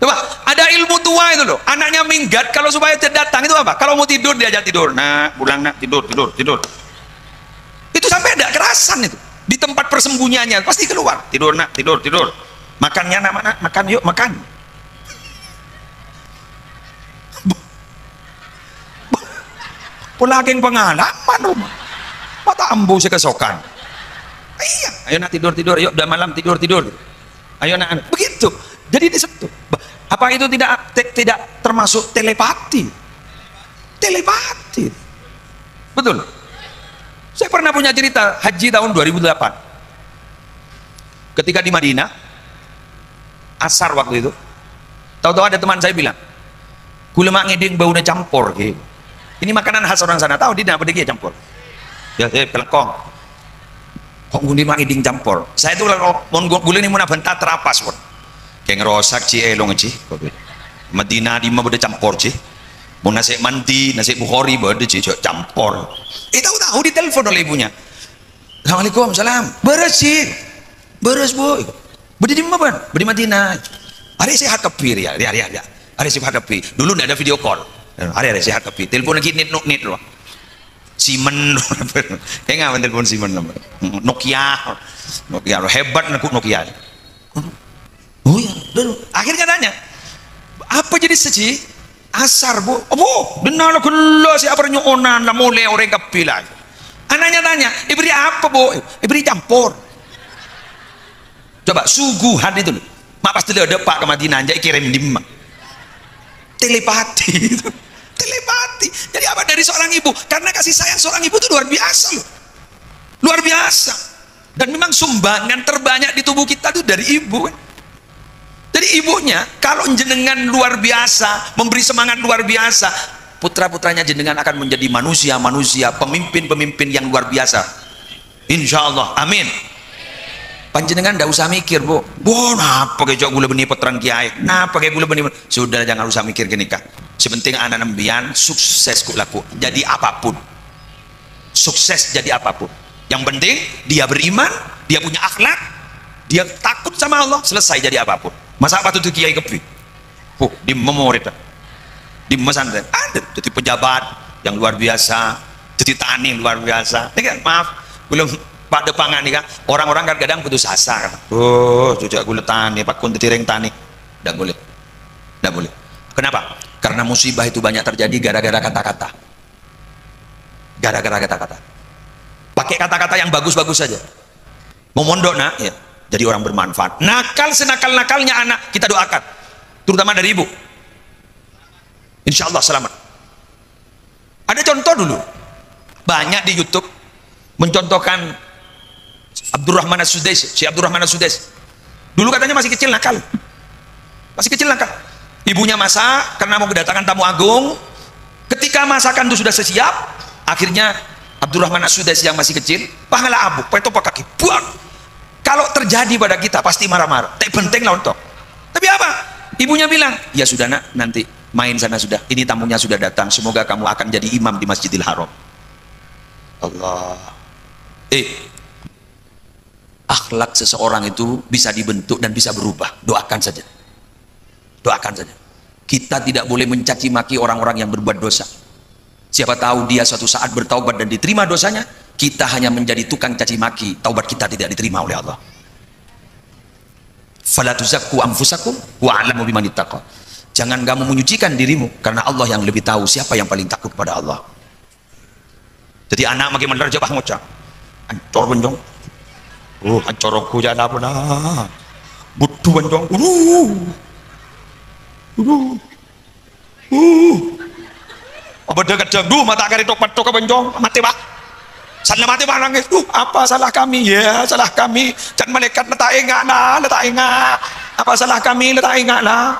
Coba, ada ilmu tua itu loh. Anaknya minggat kalau supaya datang itu apa? Kalau mau tidur diajak tidur. Nah, pulang nak tidur. Itu sampai ada kerasan itu. Di tempat persembunyiannya pasti keluar. Tidur nak, tidur. Makannya nak, makan yuk, makan. Pulaging pengalaman rumah. Mata ambu kesokan. Iya, ayo nak tidur, yuk udah malam tidur. Ayo nak, begitu. Jadi disentuh. Apa itu tidak termasuk telepati? Telepati. Betul. Saya pernah punya cerita haji tahun 2008. Ketika di Madinah, asar waktu itu, tahu-tahu ada teman saya bilang, "Kulemak ngiding baunya campur." Gitu. Ini makanan khas orang sana. Tahu dia apa dia campur? Ya, pelengkong. Kok ngundi mak iding campur. Saya itu kalau mon gule ni muna bentar terapas pun. Kayak ngerosak ci elong ci. Madinah di mah beda campur ci. Mau nasi mandi, nasi bukhari beda ci campur. Tahu di telepon oleh ibunya. Assalamualaikum, salam. Beres bu. Beda di mana? Beda Madinah. Hari sehat kepir ya. Hari sehat kepir. Dulu tidak ada video call. Hari sehat kepir. Telepon lagi nit loh. Simen, kayak nggak telepon Simen, Nokia hebat Nokia. Oh ya, akhirnya tanya, apa jadi seci asar bu? Oh, benar lah si apa nyonan lah mulai orang kapilah. Anaknya tanya, beri apa bu? Beri campur. Coba suguhan itu loh. Mak pasti ada pak ke Madinah aja kirim dimma. Telepati itu. Telepati. Jadi apa dari seorang ibu? Karena kasih sayang seorang ibu itu luar biasa loh. Luar biasa. Dan memang sumbangan terbanyak di tubuh kita itu dari ibu. Jadi ibunya kalau jenengan luar biasa, memberi semangat luar biasa, putra-putranya jenengan akan menjadi manusia-manusia, pemimpin-pemimpin yang luar biasa. Insya Allah, amin. Panjenengan tidak usah mikir, bu, napa kayak gula benih putrang kiai, napa kayak gula benih, sudah jangan usah mikir gini kak. Sepenting anak nembian sukses kok laku, jadi apapun, sukses jadi apapun. Yang penting dia beriman, dia punya akhlak, dia takut sama Allah, selesai jadi apapun. Masa apa tuh kiai kepi? Di memorit, di pesantren ada jadi pejabat yang luar biasa, jadi tani luar biasa. Ini kan maaf, belum pada pangan nih kan orang-orang kadang putus asa kan. Jujur gue tani pak kun tiring tani tidak boleh, tidak boleh. Kenapa? Karena musibah itu banyak terjadi gara-gara kata-kata, gara-gara kata-kata. Pakai kata-kata yang bagus-bagus saja. Mau mondok nak ya, jadi orang bermanfaat. Nakal senakal-nakalnya anak kita doakan, terutama dari ibu. Insya Allah selamat. Ada contoh dulu banyak di YouTube mencontohkan Abdurrahman As-Sudais, si Abdurrahman As-Sudais. Dulu katanya masih kecil nakal. Masih kecil nakal. Ibunya masak karena mau kedatangan tamu agung. Ketika masakan itu sudah siap, akhirnya Abdurrahman As-Sudais yang masih kecil, pahala abu, petopak kaki, buang. Kalau terjadi pada kita pasti marah-marah. Tak penting lah untuk. Tapi apa? Ibunya bilang, ya sudah nak, nanti main sana sudah. Ini tamunya sudah datang. Semoga kamu akan jadi imam di Masjidil Haram. Allah. Akhlak seseorang itu bisa dibentuk dan bisa berubah. Doakan saja. Doakan saja. Kita tidak boleh mencaci maki orang-orang yang berbuat dosa. Siapa tahu dia suatu saat bertaubat dan diterima dosanya, kita hanya menjadi tukang caci maki, taubat kita tidak diterima oleh Allah. Fala tuzakku anfusakum wa a'lamu biman ittaqa. Jangan kamu menyucikan dirimu, karena Allah yang lebih tahu siapa yang paling takut kepada Allah. Jadi anak makin menerjah bah ngocak. Ancor benjong. Ancor aku jangan apa nah. Butuh benjong. Apa dekat jeng mata kari tok patok ke benjong mati bah. Salah mati bah nangis. Apa salah kami? Ya, salah kami. Jangan malaikat letak ingat lah, letak ingat. Apa salah kami? Letak ingat lah.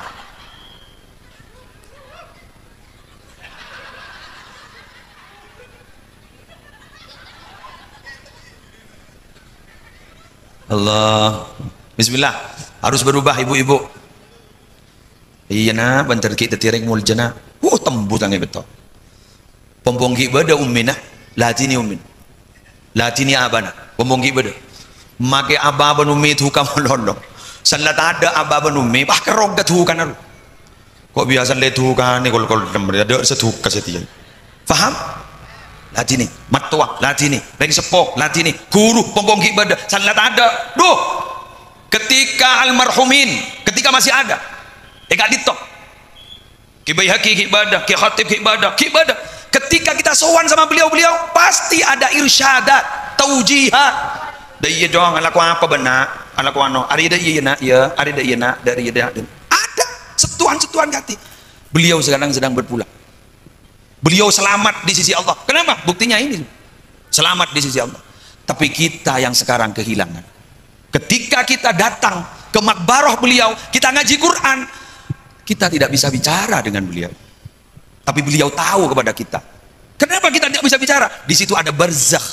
Allah, bismillah, harus berubah ibu-ibu. Iya nak, bentar kita tiring mul jana. Tembus tangi betul. Pompongki beda ummina, latini ummin, latini abana. Pompongki beda. Make ababan ummi itu kamu lolo. Sanlat ada ababan ummi, bah kerong ketukan alu. Kok biasa letukan ni kol ada setuk kesetia. Faham? Latini, matua, latini, lagi sepok, latini, guru, pompongki beda, sanlat ada. Duh, ketika almarhumin, ketika masih ada, gak ditok. Ki Baihaqi ki ibadah, ki Khatib ki ibadah, ki ibadah. Ketika kita sowan sama beliau-beliau, pasti ada irsyadat, taujihat. Daya dong, alaku apa benar, alaku ano, ari da iya nak, ya, ari da iya nak, dari iya ada setuan-setuan hati. Beliau sekarang sedang berpulang. Beliau selamat di sisi Allah. Kenapa? Buktinya ini. Selamat di sisi Allah. Tapi kita yang sekarang kehilangan. Ketika kita datang ke makbarah beliau, kita ngaji Quran, kita tidak bisa bicara dengan beliau. Tapi beliau tahu kepada kita. Kenapa kita tidak bisa bicara? Di situ ada barzakh,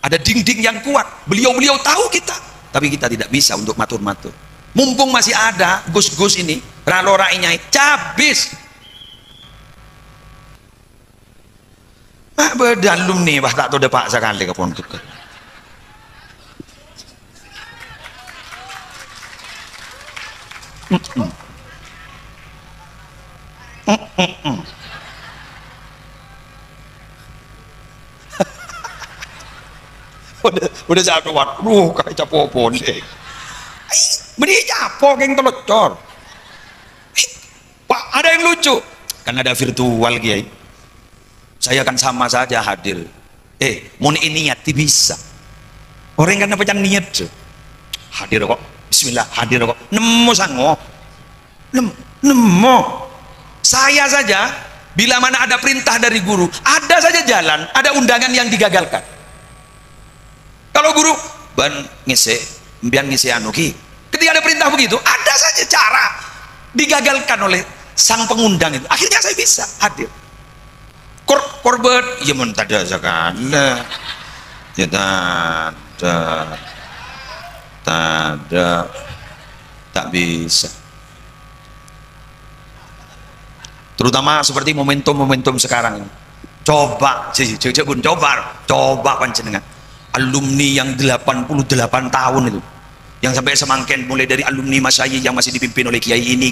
ada dinding yang kuat. Beliau-beliau tahu kita, tapi kita tidak bisa untuk matur-matur. Mumpung masih ada gus-gus ini, ralorainya cabis. Mak berdalum nih, bah tak tahu depak sekali ke pondok. Udah jatuh kuat, kayak capo pon deh. Beri capo geng telocor. Pak, ada yang lucu, kan ada virtual kiai. Saya kan sama saja hadir. Mun ini niat bisa. Orang kan apa niat tuh. Hadir kok. Bismillah, hadir kok. Nemu sango. Nemu. Saya saja bila mana ada perintah dari guru, ada saja jalan, ada undangan yang digagalkan. Kalau guru ban ngisi, mbian ngisi anu ki. Ketika ada perintah begitu, ada saja cara digagalkan oleh sang pengundang itu. Akhirnya saya bisa hadir. Korban, ya mun tada zakat. Ya tada tak bisa. Terutama seperti momentum-momentum sekarang ini. Coba panjenengan alumni yang 88 tahun itu, yang sampai semangken, mulai dari alumni Masyayi yang masih dipimpin oleh kiai ini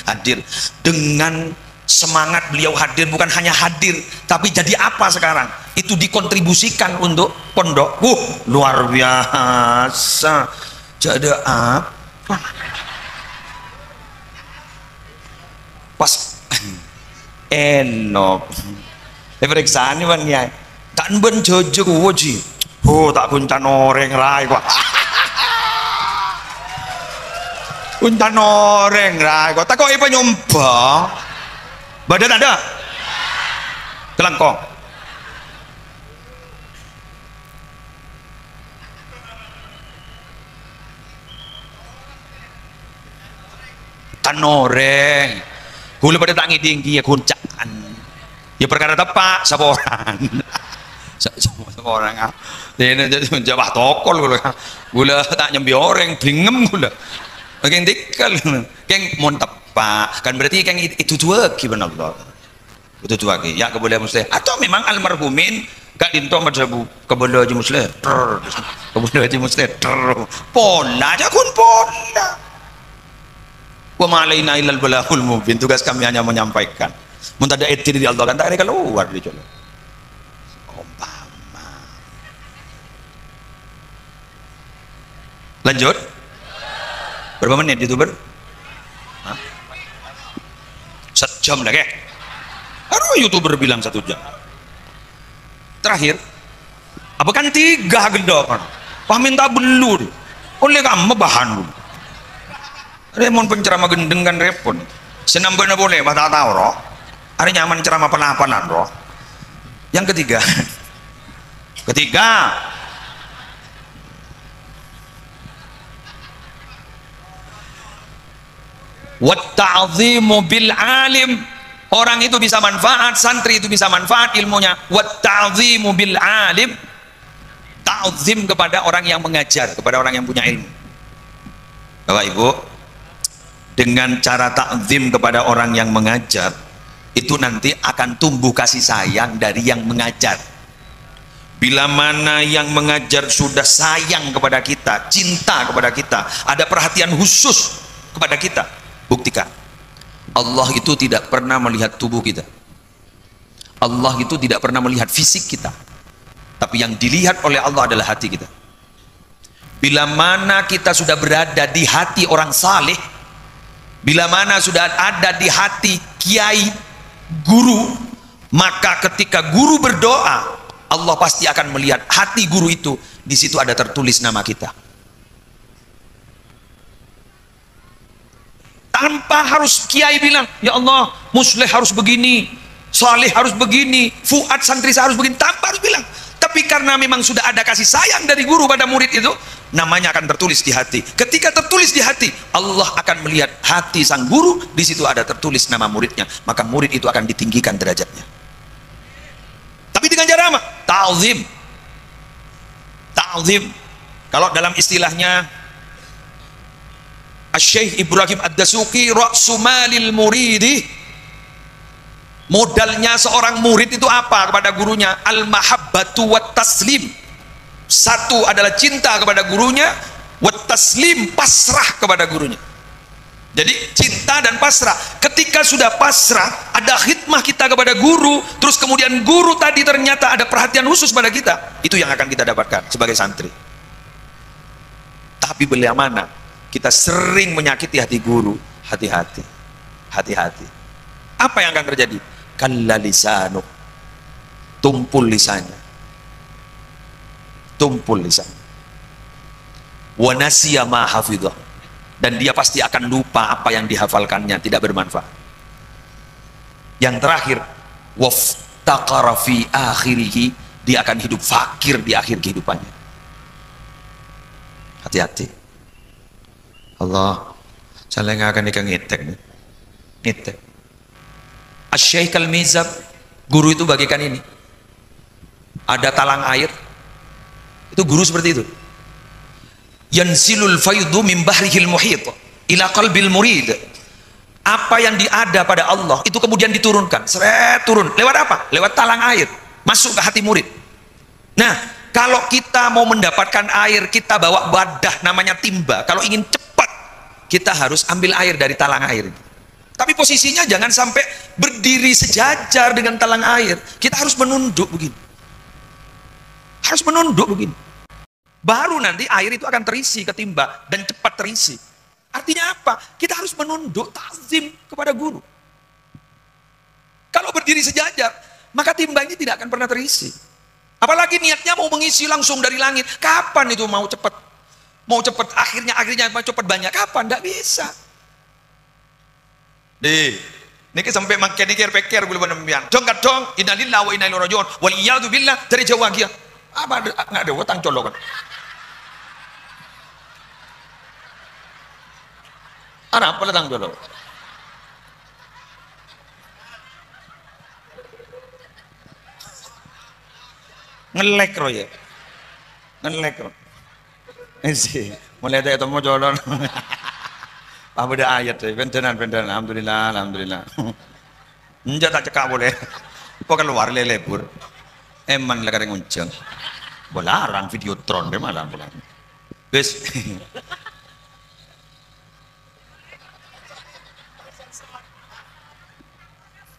hadir dengan semangat. Beliau hadir bukan hanya hadir, tapi jadi apa sekarang itu dikontribusikan untuk pondok. Luar biasa. Jadi apa pas enok periksaan ini bang ya tak ben jojo kuji tak kuncan orang rai kok kuncan orang rai kok tak kok apa nyombang badan ada kelangkong tanoreng gula pada tangi tinggi ya kuncakan ya perkara tepak saporan saporan ini jawab tokol gula tak nyambi orang bingem gula keng dikal keng mon tepak kan berarti keng itu dua gimana Allah itu dua ya keboleh muslim atau memang almarhumin gak dinto madhabu keboleh aja muslim keboleh aja muslim pola aja kun pola. Wa ma'alaina illal balagul mubin, tugas kami hanya menyampaikan. Mun ada etir di Allah kan tak ada keluar di jono. Umpama. Lanjut. Berapa menit YouTuber? Hah? 1 jam lagi. Aduh YouTuber bilang 1 jam. Terakhir. Apa kan 3 gendok kan? Pah minta belur. Oleh kamu bahan dulu. Remon penceramah gendeng kan repon. Senambahnya boleh, mata tahu roh. Hari nyaman ceramah penapanan roh. Yang ketiga, wat ta'zimu bil alim. Orang itu bisa manfaat, santri itu bisa manfaat ilmunya. Wat ta'zimu bil alim. Ta'zim kepada orang yang mengajar, kepada orang yang punya ilmu. Bapak Ibu, dengan cara takzim kepada orang yang mengajar itu nanti akan tumbuh kasih sayang dari yang mengajar. Bila mana yang mengajar sudah sayang kepada kita, cinta kepada kita, ada perhatian khusus kepada kita, buktikan Allah itu tidak pernah melihat tubuh kita, Allah itu tidak pernah melihat fisik kita, tapi yang dilihat oleh Allah adalah hati kita. Bila mana kita sudah berada di hati orang saleh, bila mana sudah ada di hati kiai, guru, maka ketika guru berdoa, Allah pasti akan melihat hati guru itu. Di situ ada tertulis nama kita. Tanpa harus kiai bilang, ya Allah, musleh harus begini, saleh harus begini, fuad santri harus begini, tanpa harus bilang. Tapi karena memang sudah ada kasih sayang dari guru pada murid itu, namanya akan tertulis di hati. Ketika tertulis di hati, Allah akan melihat hati sang guru. Di situ ada tertulis nama muridnya, maka murid itu akan ditinggikan derajatnya. Tapi dengan cara apa? Ta'zim. Ta'zim. Kalau dalam istilahnya Asy-Syaikh Ibrahim Ad-Dasuqi, ra'su malil muridi, modalnya seorang murid itu apa kepada gurunya? Al-mahabbatu wat taslim. Satu adalah cinta kepada gurunya, wat taslim, pasrah kepada gurunya. Jadi cinta dan pasrah. Ketika sudah pasrah, ada khidmah kita kepada guru, terus kemudian guru tadi ternyata ada perhatian khusus pada kita, itu yang akan kita dapatkan sebagai santri. Tapi bila mana kita sering menyakiti hati guru, hati-hati, hati-hati. Apa yang akan terjadi? Kalla lisanu, tumpul lisannya. tumpul di sana. Wa nasiya ma hafidhah, dan dia pasti akan lupa apa yang dihafalkannya, tidak bermanfaat. Yang terakhir, waftaqara fi akhirih, dia akan hidup fakir di akhir kehidupannya. Hati-hati. Allah, saya nggak akan ikan ngitek. Asy-Syaikh Al-Mizab, guru itu bagikan ini. Ada talang air, itu guru seperti itu. Yansilul faydu min bahrihil muhit ila qalbil murid. Apa yang ada pada Allah itu kemudian diturunkan, seret turun. Lewat apa? Lewat talang air, masuk ke hati murid. Nah, kalau kita mau mendapatkan air, kita bawa wadah namanya timba. Kalau ingin cepat, kita harus ambil air dari talang air. Tapi posisinya jangan sampai berdiri sejajar dengan talang air. Kita harus menunduk begini. Harus menunduk begini. Baru nanti air itu akan terisi ke timba dan cepat terisi. Artinya apa? Kita harus menunduk, ta'zim kepada guru. Kalau berdiri sejajar, maka timba ini tidak akan pernah terisi. Apalagi niatnya mau mengisi langsung dari langit. Kapan itu mau cepat? Mau cepat, akhirnya mau cepat banyak. Kapan? Tidak bisa. Ini sampai makin pikir gue benar-benar. Dong kadang, innalillahi wa inna ilaihi raji'un. Wal iyadu billah, dari Jawa dia. Apa nggak ada watang colokan? Ada apa datang dulu? Ngelek roh ya, ngelek roh. Sih, mulai dari temu jolon. Apa ada ayat deh, bentenan, alhamdulillah. Enggak tak cekak boleh. Kok keluar lelebur? Emang lagi ngunceng. Bolarang videotron deh malah bolarang. Bes.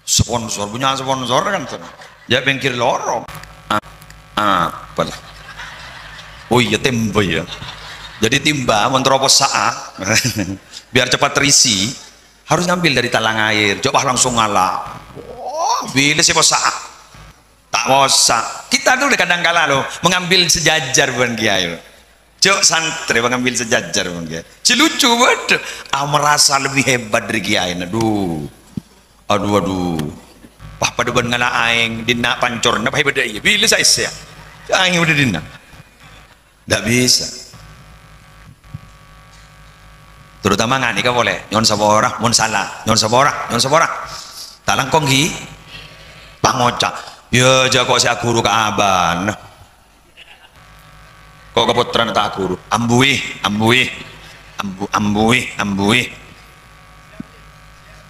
Sponsor punya sponsor kan tuh. Ya bengkir lorong. Apalah. Oh iya timba ya. Jadi timba menerobos saat biar cepat terisi harus ngambil dari talang air. Coba langsung ngalah. Oh, bila sih saat tak bosa. Kita tuh kadang kala loh mengambil sejajar bukan kiai. Cok santri mengambil sejajar bukan kiai. Cilucu banget. Merasa lebih hebat dari kiai. Aduh. Wah pada ban ngala aing dina pancor na hebat dia. Bila saya aing udah dina. Enggak bisa. Terutama ngani ka boleh. Nyon sabora, mun salah. Nyon sabora. Talang konggi pangoca. Ya jago si guru ka aban. Kok keputran tak guru. Ambuih.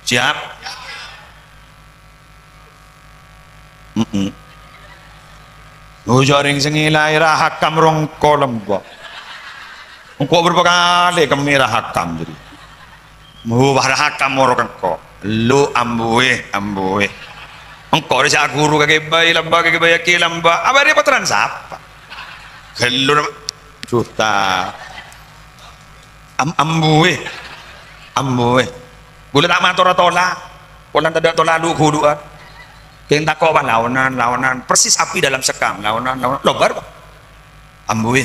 Siap. Jaring sengilai rahakam rong kolom kok. Kok berapa kali kami rahakam jadi. Mau rahakam orang kok. Lu ambuih. Engkau ada guru kagak bayi lamba apa dia patran siapa? Kalau juta ambuih. Boleh tak matur tola. Polan tidak tola lu kudu ah. Yang tak kau lawanan persis api dalam sekam lawanan lobar pak ambuih.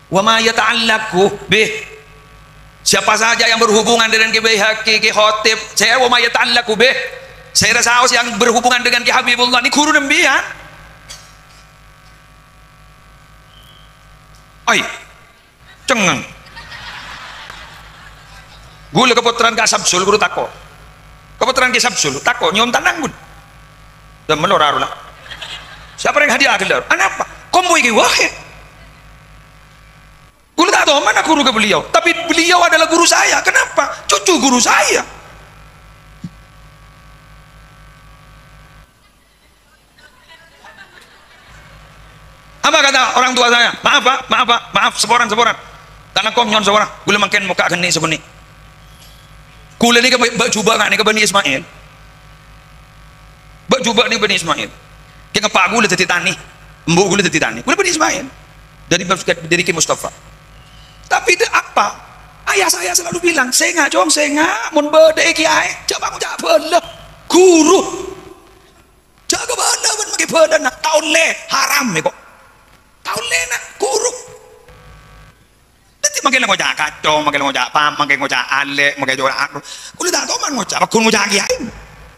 Wa ma yata'allaqu bih, siapa saja yang berhubungan dengan Ki Baihaqi, Ki Khatib, saya wa ma yata'allaqu bih, saya rasa yang berhubungan dengan Ki Habibullah ini guru nembian. Ai cengang gula keputaran Kak Sabsul guru tako keputaran Ki Sabsul tako nyom tanang bun dan meloraro lah siapa yang hadiah gelar apa kombo iki wahid gula tak tahu mana guru ke beliau tapi beliau adalah guru saya. Kenapa? Cucu guru saya. Apa kata orang tua saya? Maaf pak, maaf seporan tanah kom nyon seorang gula makin muka geni sebeni gula ni ke cuba nggak ni ke Bani Ismail bak cuba ni Bani Ismail kita pak gula teti tani embu gula teti tani gula Bani Ismail dari Ki Mustafa. Tapi itu apa? Ayah saya selalu bilang saya nggak mun berde kiai coba aku coba guru bener nak tahun le haram kok. Tahun le nak kuruk. Nanti makin ngocak kacau, makin ngocak pam, makin ngocak ale, makin ngocak aku. Kulit tak tahu man ngocak, aku ngocak kiai.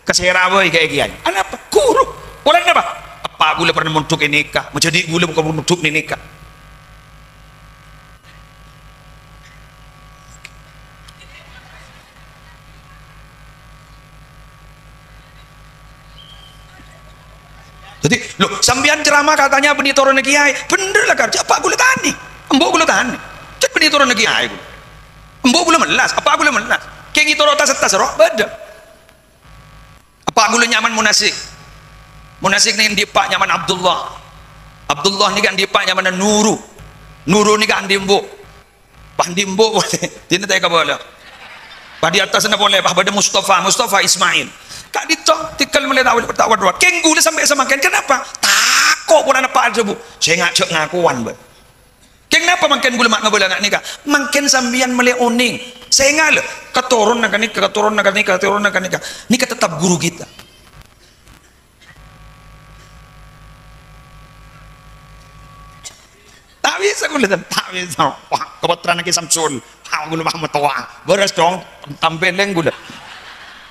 Kesera boy kayak kiai. Apa? Kuruk. Oleh apa? Apa gula pernah muntuk ini kah? Menjadi gula bukan muntuk ini kah? Jadi, loh, sambian ceramah katanya benih turun kiai, bener lah kerja. Apa gula tani? Embok gula tani. Cek benih turun kiai. Embok gula melas. Apa gula melas? Kayak gitu rotas roh beda. Apa gula nyaman munasik? Munasik ni di pak nyaman Abdullah. Abdullah ni kan di pak nyaman Nuru. Nuru ni kan dimbo. Pandimbo boleh. Tidak tahu boleh. Pada atas na boleh. Pada Mustafa Ismail. Kak dito tikal mulai tahu bertawar-tawar. Keng gula sampai semakin kenapa? Takut pun anak pak jebu. Saya ngacak ngakuan ber. Keng kenapa makin gula mak ngabola nak nikah? Makin sambian mulai oning. Saya ngal keturun nak nikah, keturun nak nikah, keturun nak nikah. Nikah tetap guru kita. Tak bisa gula tak bisa. Wah, kebetulan lagi Samsul. Gula mah tua. Beres dong tampileng gula.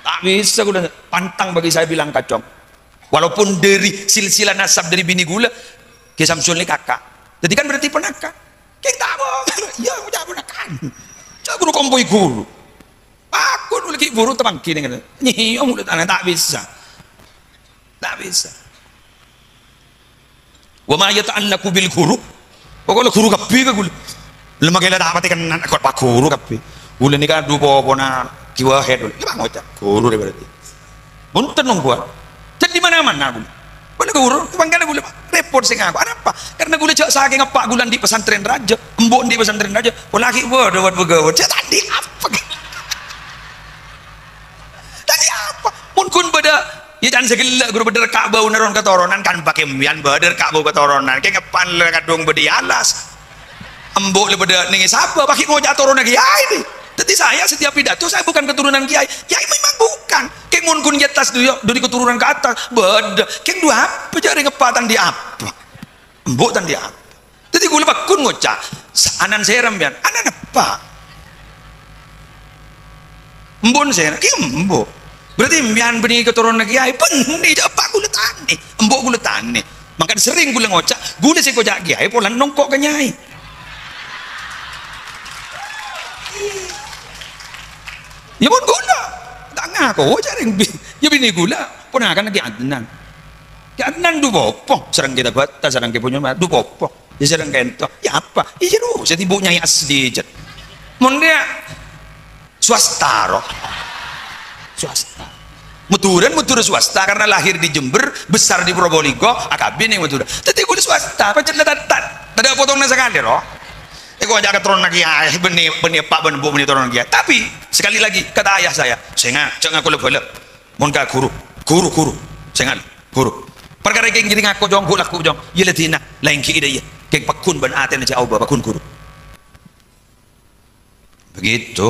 Tak bisa gula pantang bagi saya bilang kacong. Walaupun dari silsilah nasab dari bini gula, ke Samsul ni kakak. Jadi kan berarti penakan. Kita mau, ya udah penakan. Jangan guru kompoi guru. Aku dulu lagi guru teman kini kan. Nyi, mulut anak tak bisa. Tak bisa. Wa ma yata'allaqu bil guru. Pokoknya guru kapi ke gula. Lemah kela dapat ikan anak kot pak guru kapi. Gula ni kan dua pona kiwa head dulu. Lemah ngocak guru deh berarti. Bunten nong buat. Jadi mana-mana gula. Boleh guru, bangga gula repot sing aku. Apa? Karena gula cak saking apa gula di pesantren raja, embok di pesantren raja. Lagi buat begawat. Tadi apa? Tadi apa? Mungkin beda. Ya jangan segala guru beder Ka'bah unaron ketoronan kan pakai mian beder Ka'bah ketoronan. Kayak ngepan le kadung bedi alas. Embok le beda ning siapa pakai ngojak toronan kiai ini. Jadi saya setiap pidato saya bukan keturunan kiai. Kiai memang bukan. Kayak mun kun atas dari keturunan ke atas. Beda. Kayak dua apa jari ngepatan di apa? Embok tan di apa? Jadi gue lepas kun ngocak. Anan seram bian. Anan apa? Embon seram. Kayak embok. Berarti bian benih keturunan kiai. Benih apa gue letani. Embok gue letani. Maka sering gue ngocak. Gue sih ngocak kiai. Polan nongkok ke nyai. Ya pun gula tak ngaku jaring ya bini gula pun akan lagi Adnan du bopo serang kita bata serang kita punya du bopo ya serang kento ya apa ya lu saya ibunya ya asli jet mun dia swasta roh swasta muturan swasta karena lahir di Jember besar di Probolinggo akabin yang muturan tapi gue swasta apa cerita tak ada potongnya sekali roh. Aku ajak keturunan kiai, benih pak benih bu benih turun kiai. Tapi sekali lagi kata ayah saya ngajak aku lebih. Mohon guru, saya ngal guru. Perkara yang jadi ngaku jong gula aku jong, ya letina lain ki ide ya. Keng pakun ban aten aja auba pakun guru. Begitu.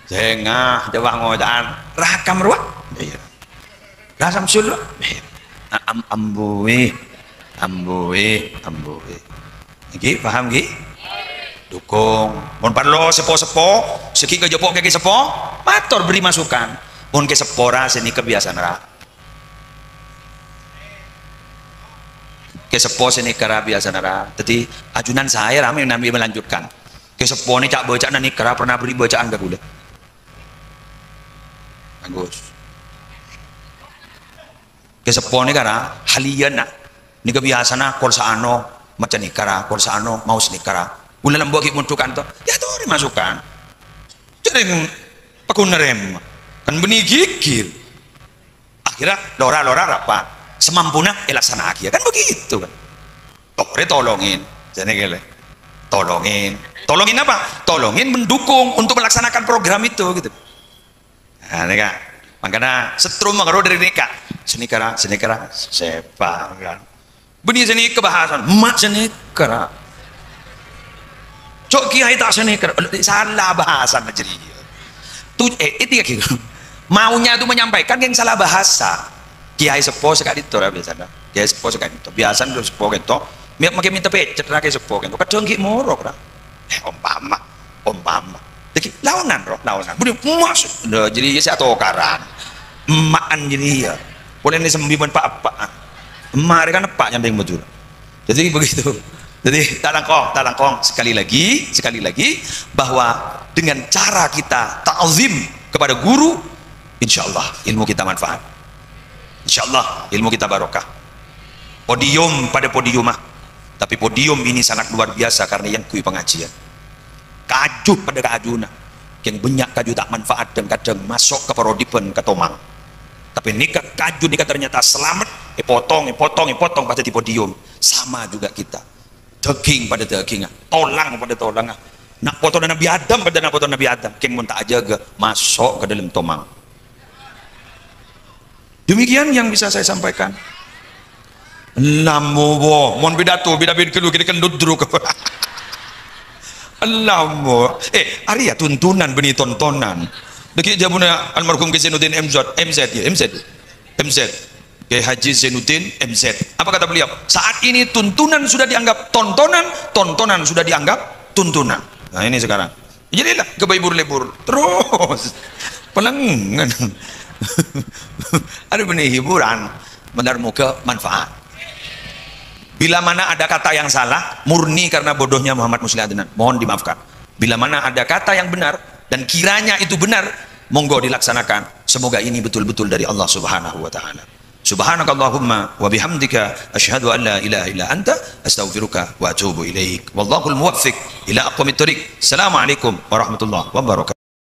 Saya ngah jawab ngodan rakam ruak. Iya. Rasam sul. Ambuwe. Nggih, paham nggih? Dukung. Mun parlo sepo-sepo, seki ke jopok kaki sepo, matur beri masukan. Mun ke sepora seni kebiasaan ra. Ke sepo seni kara biasa ra. Jadi ajunan saya rame nabi melanjutkan. Ke sepo ni cak bacaan ni kara pernah beri bacaan ke gula. Bagus. Ke sepo ni kara halian nak. Ni kebiasaan korsaano macam ni kara korsano mau ni kara ulah lembo ki muntukan to ya tuh masukan jadi pakun rem kan benih gigil akhirnya lora rapat semampuna laksana akhir kan begitu kan tolongin jadi gile tolongin apa tolongin mendukung untuk melaksanakan program itu gitu nah ini kan makanya setrum mengaro dari nikah seni kara sepa kan benih seni kebahasan mak seni kera cok kiai tak seni kera salah bahasa jadi itu gitu maunya itu menyampaikan yang salah bahasa Kiai sepo sekali itu lah biasa. Kiai sepo sekali itu. Biasa dulu sepo gitu. Makin minta pecet rakyat sepo gitu. Kadang gitu morok lah. Umpama. Jadi launan roh, launan. Budi masuk. Jadi saya tokaran. Emaan jadi ya. Boleh ini sembilan pak. Emak kan pak yang betul. Jadi begitu. Jadi talangkong sekali lagi bahwa dengan cara kita ta'zim kepada guru, insya Allah ilmu kita manfaat, insya Allah ilmu kita barokah. Podium pada podium tapi podium ini sangat luar biasa karena yang kui pengajian kaju pada kajuna yang banyak kaju tak manfaat dan kadang masuk ke parodipen ke tomang, tapi nikah kaju nikah ternyata selamat potong pada di podium. Sama juga kita daging pada daging, tolang pada tolang, nak potong Nabi Adam pada nak potong Nabi Adam, keng tak aja ke masuk ke dalam tomang. Demikian yang bisa saya sampaikan. Lamu bo, mon pidato, beda-beda kelu kita kendut dulu ke. Lamu, Arya tuntunan benih tontonan. Deki jabuna almarhum Kiai Zainuddin MZ. Kiai Haji Zainuddin MZ. Apa kata beliau? Saat ini tuntunan sudah dianggap tontonan sudah dianggap tuntunan. Nah ini sekarang. Jadilah kebaibur-lebur terus pelengan. Ada benih hiburan, benar muka manfaat. Bila mana ada kata yang salah, murni karena bodohnya Muhammad Muslim Adnan, mohon dimaafkan. Bila mana ada kata yang benar dan kiranya itu benar, monggo dilaksanakan. Semoga ini betul-betul dari Allah Subhanahu wa taala. Subhanakallahumma wa bihamdika asyhadu an la ilaha illa anta astaghfiruka wa atubu ilaik. Wallahul muwaffiq ila aqwamit thoriq. Assalamualaikum warahmatullahi wabarakatuh.